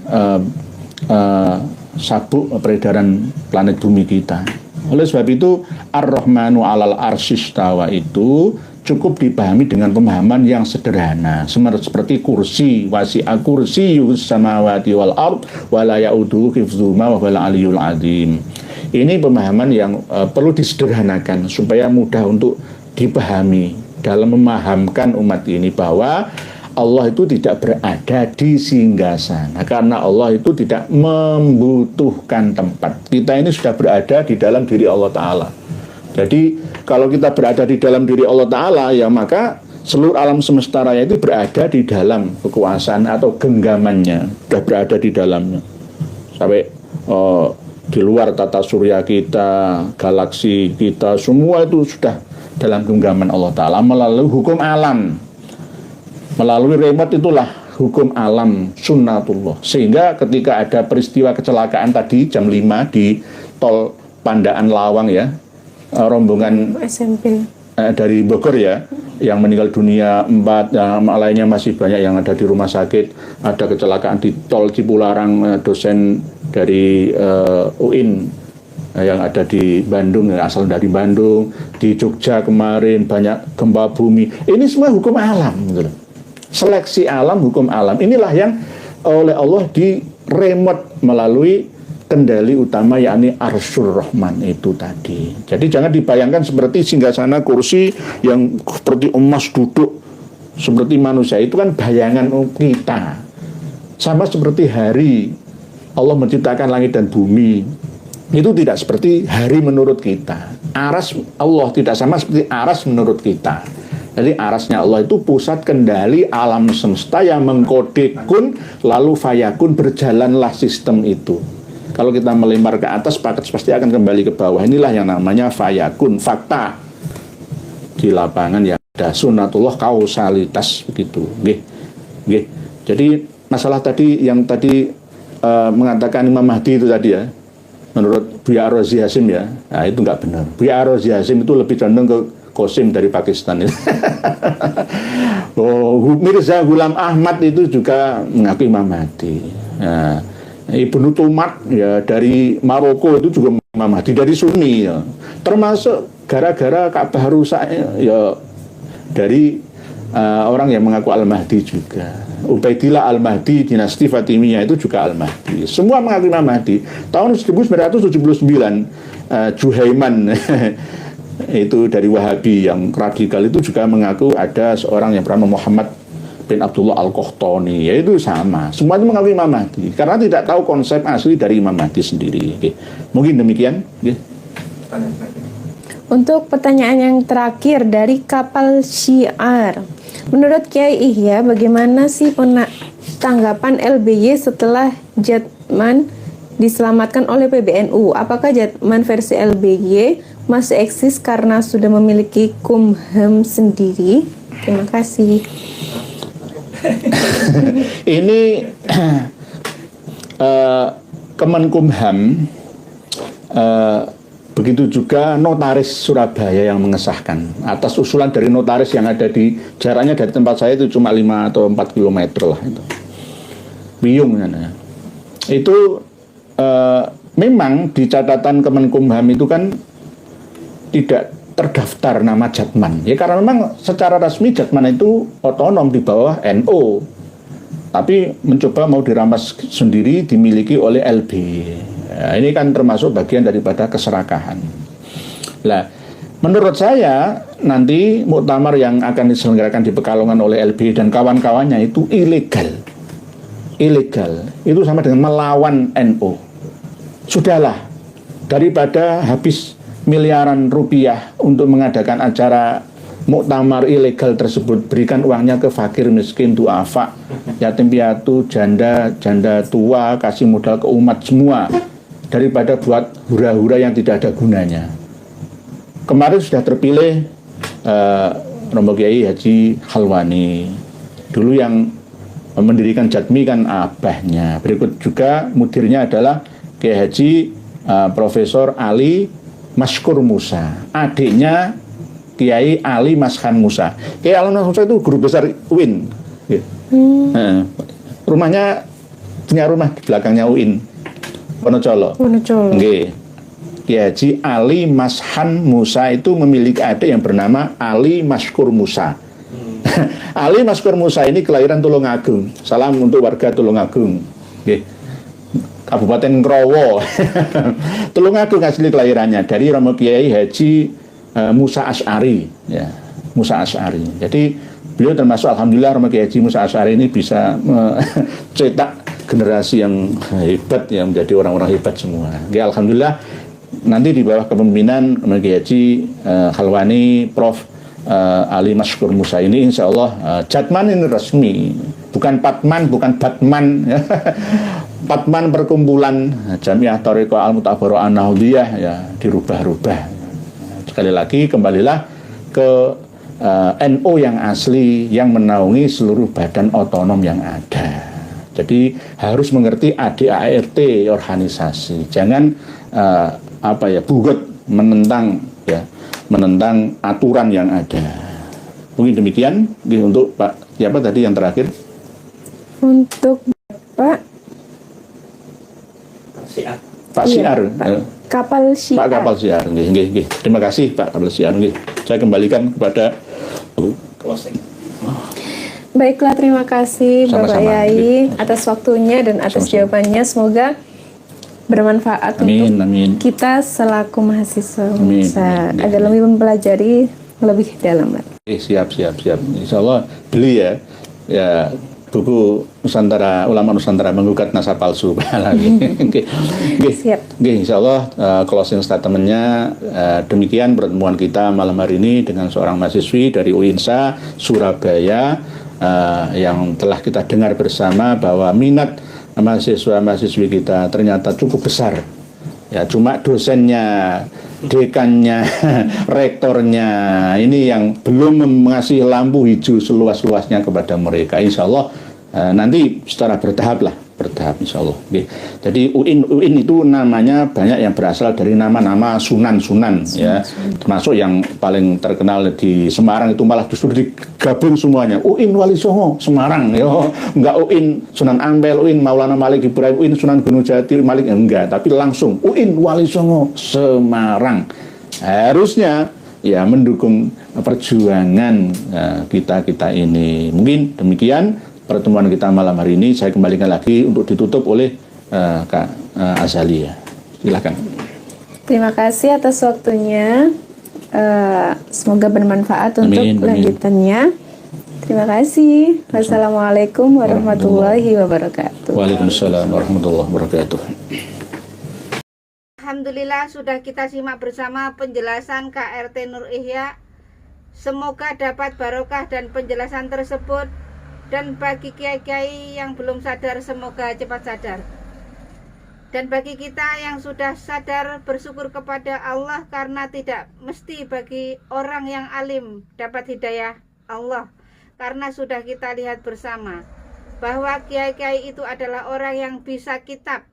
A: sabuk peredaran planet bumi kita. Oleh sebab itu Ar-Rahmanu alal arsyis tawa itu cukup dipahami dengan pemahaman yang sederhana, seperti kursi, wasi'a kursiyyus samawati wal ard wa la ya'uduhu hifdzuhuma wa huwal aliyyul azim. Ini pemahaman yang perlu disederhanakan supaya mudah untuk dipahami dalam memahamkan umat ini bahwa Allah itu tidak berada di singgasana, karena Allah itu tidak membutuhkan tempat. Kita ini sudah berada di dalam diri Allah Ta'ala. Jadi kalau kita berada di dalam diri Allah Ta'ala, ya maka seluruh alam semesta raya itu berada di dalam kekuasaan atau genggamannya, sudah berada di dalamnya. Sampai di luar tata surya kita, galaksi kita, semua itu sudah dalam genggaman Allah Ta'ala melalui hukum alam. Melalui remote itulah hukum alam sunnatullah. Sehingga ketika ada peristiwa kecelakaan tadi jam 5 di tol Pandaan Lawang ya, rombongan
B: SMP
A: dari Bogor ya, yang meninggal dunia 4, yang lainnya masih banyak yang ada di rumah sakit. Ada kecelakaan di tol Cipularang, dosen dari UIN yang ada di Bandung, asal dari Bandung. Di Jogja kemarin banyak gempa bumi. Ini semua hukum alam gitu. Seleksi alam, hukum alam. Inilah yang oleh Allah di remote melalui kendali utama, yakni Arsyur Rahman itu tadi. Jadi jangan dibayangkan seperti singgasana kursi yang seperti emas duduk seperti manusia. Itu kan bayangan kita. Sama seperti hari Allah menciptakan langit dan bumi. Itu tidak seperti hari menurut kita. Aras Allah tidak sama seperti aras menurut kita. Jadi arasnya Allah itu pusat kendali alam semesta yang mengkode kun, lalu fayakun, berjalanlah sistem itu. Kalau kita melempar ke atas, pasti akan kembali ke bawah. Inilah yang namanya fayakun, fakta di lapangan yang ada sunnatullah, kausalitas begitu. Nggih. Jadi masalah tadi yang tadi mengatakan Imam Mahdi itu tadi ya, menurut Buya Ar-Razi Hasim ya, nah itu nggak benar. Buya Ar-Razi Hasim itu lebih condong ke Qasim dari Pakistan itu. Mirza Ghulam Ahmad itu juga mengaku Imam Mahdi. Nah, Ibnu Tumat ya dari Maroko itu juga Imam Mahdi, dari Sunni ya. Termasuk gara-gara Ka'bah rusak ya dari orang yang mengaku Al-Mahdi juga. Ubaidillah Al-Mahdi dinasti Fatimiyah itu juga Al-Mahdi. Semua mengaku Imam Mahdi. Tahun 1979 Juhaiman itu dari Wahabi yang radikal itu juga mengaku ada seorang yang bernama Muhammad bin Abdullah Al-Qahtani, yaitu sama. Semua itu mengaku Imam Mahdi karena tidak tahu konsep asli dari Imam Mahdi sendiri. Oke. Mungkin demikian. Oke.
B: Untuk pertanyaan yang terakhir dari Kapal Syiar, menurut Kiai Ihya, bagaimana sih tanggapan LBY setelah Jatman diselamatkan oleh PBNU? Apakah Jatman versi LBY masih eksis karena sudah memiliki Kumham sendiri? Terima kasih.
A: Ini Kemenkumham, begitu juga notaris Surabaya yang mengesahkan atas usulan dari notaris yang ada di jaraknya dari tempat saya itu cuma 5 atau 4 km lah itu. Biyung ya. Itu memang di catatan Kemenkumham itu kan tidak terdaftar nama Jatman. Ya karena memang secara resmi Jatman itu otonom di bawah NU. Tapi mencoba mau dirampas sendiri dimiliki oleh LBY. Ya, ini kan termasuk bagian daripada keserakahan. Nah, menurut saya nanti muktamar yang akan diselenggarakan di Pekalongan oleh LBY dan kawan-kawannya itu ilegal. Ilegal. Itu sama dengan melawan NU. Sudahlah, daripada habis miliaran rupiah untuk mengadakan acara muktamar ilegal tersebut, berikan uangnya ke fakir miskin, duafa, yatim piatu, janda tua, kasih modal ke umat semua, daripada buat hura-hura yang tidak ada gunanya. Kemarin sudah terpilih Romo Kiai Haji Khalwani, dulu yang mendirikan Jatmi kan abahnya. Berikut juga mudirnya adalah Kiai Haji Profesor Ali Maskur Musa, adiknya Kiai Ali Mashan Musa. Kiai Ali Mashan Musa itu guru besar UIN. Rumahnya punya rumah di belakangnya UIN, Wonocolo. Nggih. Kiai Haji Ali Mashan Musa itu memiliki adik yang bernama Ali Maskur Musa. Ali Maskur Musa ini kelahiran Tulungagung. Salam untuk warga Tulungagung. Nggih. Kabupaten Krowo. Tulungagung asli kelahirannya, dari Romo Kiai Haji Musa Asy'ari ya, Musa Asy'ari. Jadi beliau termasuk alhamdulillah Romo Kiai Haji Musa Asy'ari ini bisa mencetak generasi yang hebat, yang menjadi orang-orang hebat semua. Ya, alhamdulillah nanti di bawah kepemimpinan Romo Kiai Haji Khalwani, Prof Ali Maskur Musa ini insya Allah Jatman ini resmi, bukan Patman, bukan Batman ya. Patman perkumpulan Jamiah Thariqah Al-Mutabarra'ah Nahdliyah ya dirubah-rubah. Sekali lagi kembalilah ke NU yang asli yang menaungi seluruh badan otonom yang ada. Jadi harus mengerti ADART organisasi. Jangan bugot menentang aturan yang ada. Mungkin demikian untuk Pak siapa tadi yang terakhir?
B: Untuk Bapak
D: Siap.
A: Pak
B: Iya,
A: Syiar.
B: Pak Kapal Syiar.
A: Pak Kapal Syiar. Nggih. Terima kasih Pak Kapal Syiar. Nggih. Saya kembalikan kepada
D: Closing.
B: Baiklah, terima kasih Bapak
A: Sama-sama.
B: Yai atas waktunya dan atas
A: Sama-sama.
B: jawabannya. Semoga bermanfaat
A: Amin,
B: untuk
A: amin.
B: kita selaku mahasiswa
A: Amin,
B: bisa
A: amin.
B: agar lebih mempelajari lebih dalam lagi.
A: Siap. Insya Allah beli ya buku Ulama Nusantara menggugat nasab palsu lagi.
B: Siap.
A: Insya Allah closing statementnya demikian pertemuan kita malam hari ini dengan seorang mahasiswi dari UINSA Surabaya yang telah kita dengar bersama bahwa minat mahasiswa-mahasiswi kita ternyata cukup besar. Ya, cuma dosennya, dekannya, rektornya ini yang belum mengasih lampu hijau seluas-luasnya kepada mereka. Insya Allah nanti secara bertahap insya Allah. Oke. Jadi UIN itu namanya banyak yang berasal dari nama-nama sunan ya, termasuk yang paling terkenal di Semarang itu malah justru digabung semuanya. UIN Wali Songo Semarang, enggak UIN Sunan Ampel, UIN Maulana Malik Ibrahim, UIN Sunan Gunung Jati Malik, enggak, tapi langsung UIN Wali Songo Semarang. Harusnya ya mendukung perjuangan kita ini. Mungkin demikian pertemuan kita malam hari ini. Saya kembalikan lagi untuk ditutup oleh Kak Azalia. Silakan.
B: Terima kasih atas waktunya. Semoga bermanfaat untuk
A: Amin.
B: kelanjutannya. Terima kasih. Wassalamualaikum warahmatullahi wabarakatuh.
A: Waalaikumsalam warahmatullahi wabarakatuh.
C: Alhamdulillah sudah kita simak bersama penjelasan KRT Nur Ihya. Semoga dapat barokah dan penjelasan tersebut. Dan bagi kiai-kiai yang belum sadar, semoga cepat sadar. Dan bagi kita yang sudah sadar, bersyukur kepada Allah karena tidak mesti bagi orang yang alim dapat hidayah Allah. Karena sudah kita lihat bersama bahwa kiai-kiai itu adalah orang yang bisa kitab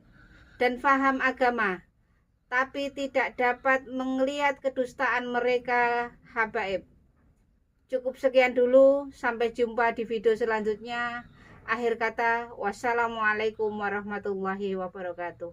C: dan faham agama, tapi tidak dapat melihat kedustaan mereka habaib. Cukup sekian dulu, sampai jumpa di video selanjutnya. Akhir kata, wassalamualaikum warahmatullahi wabarakatuh.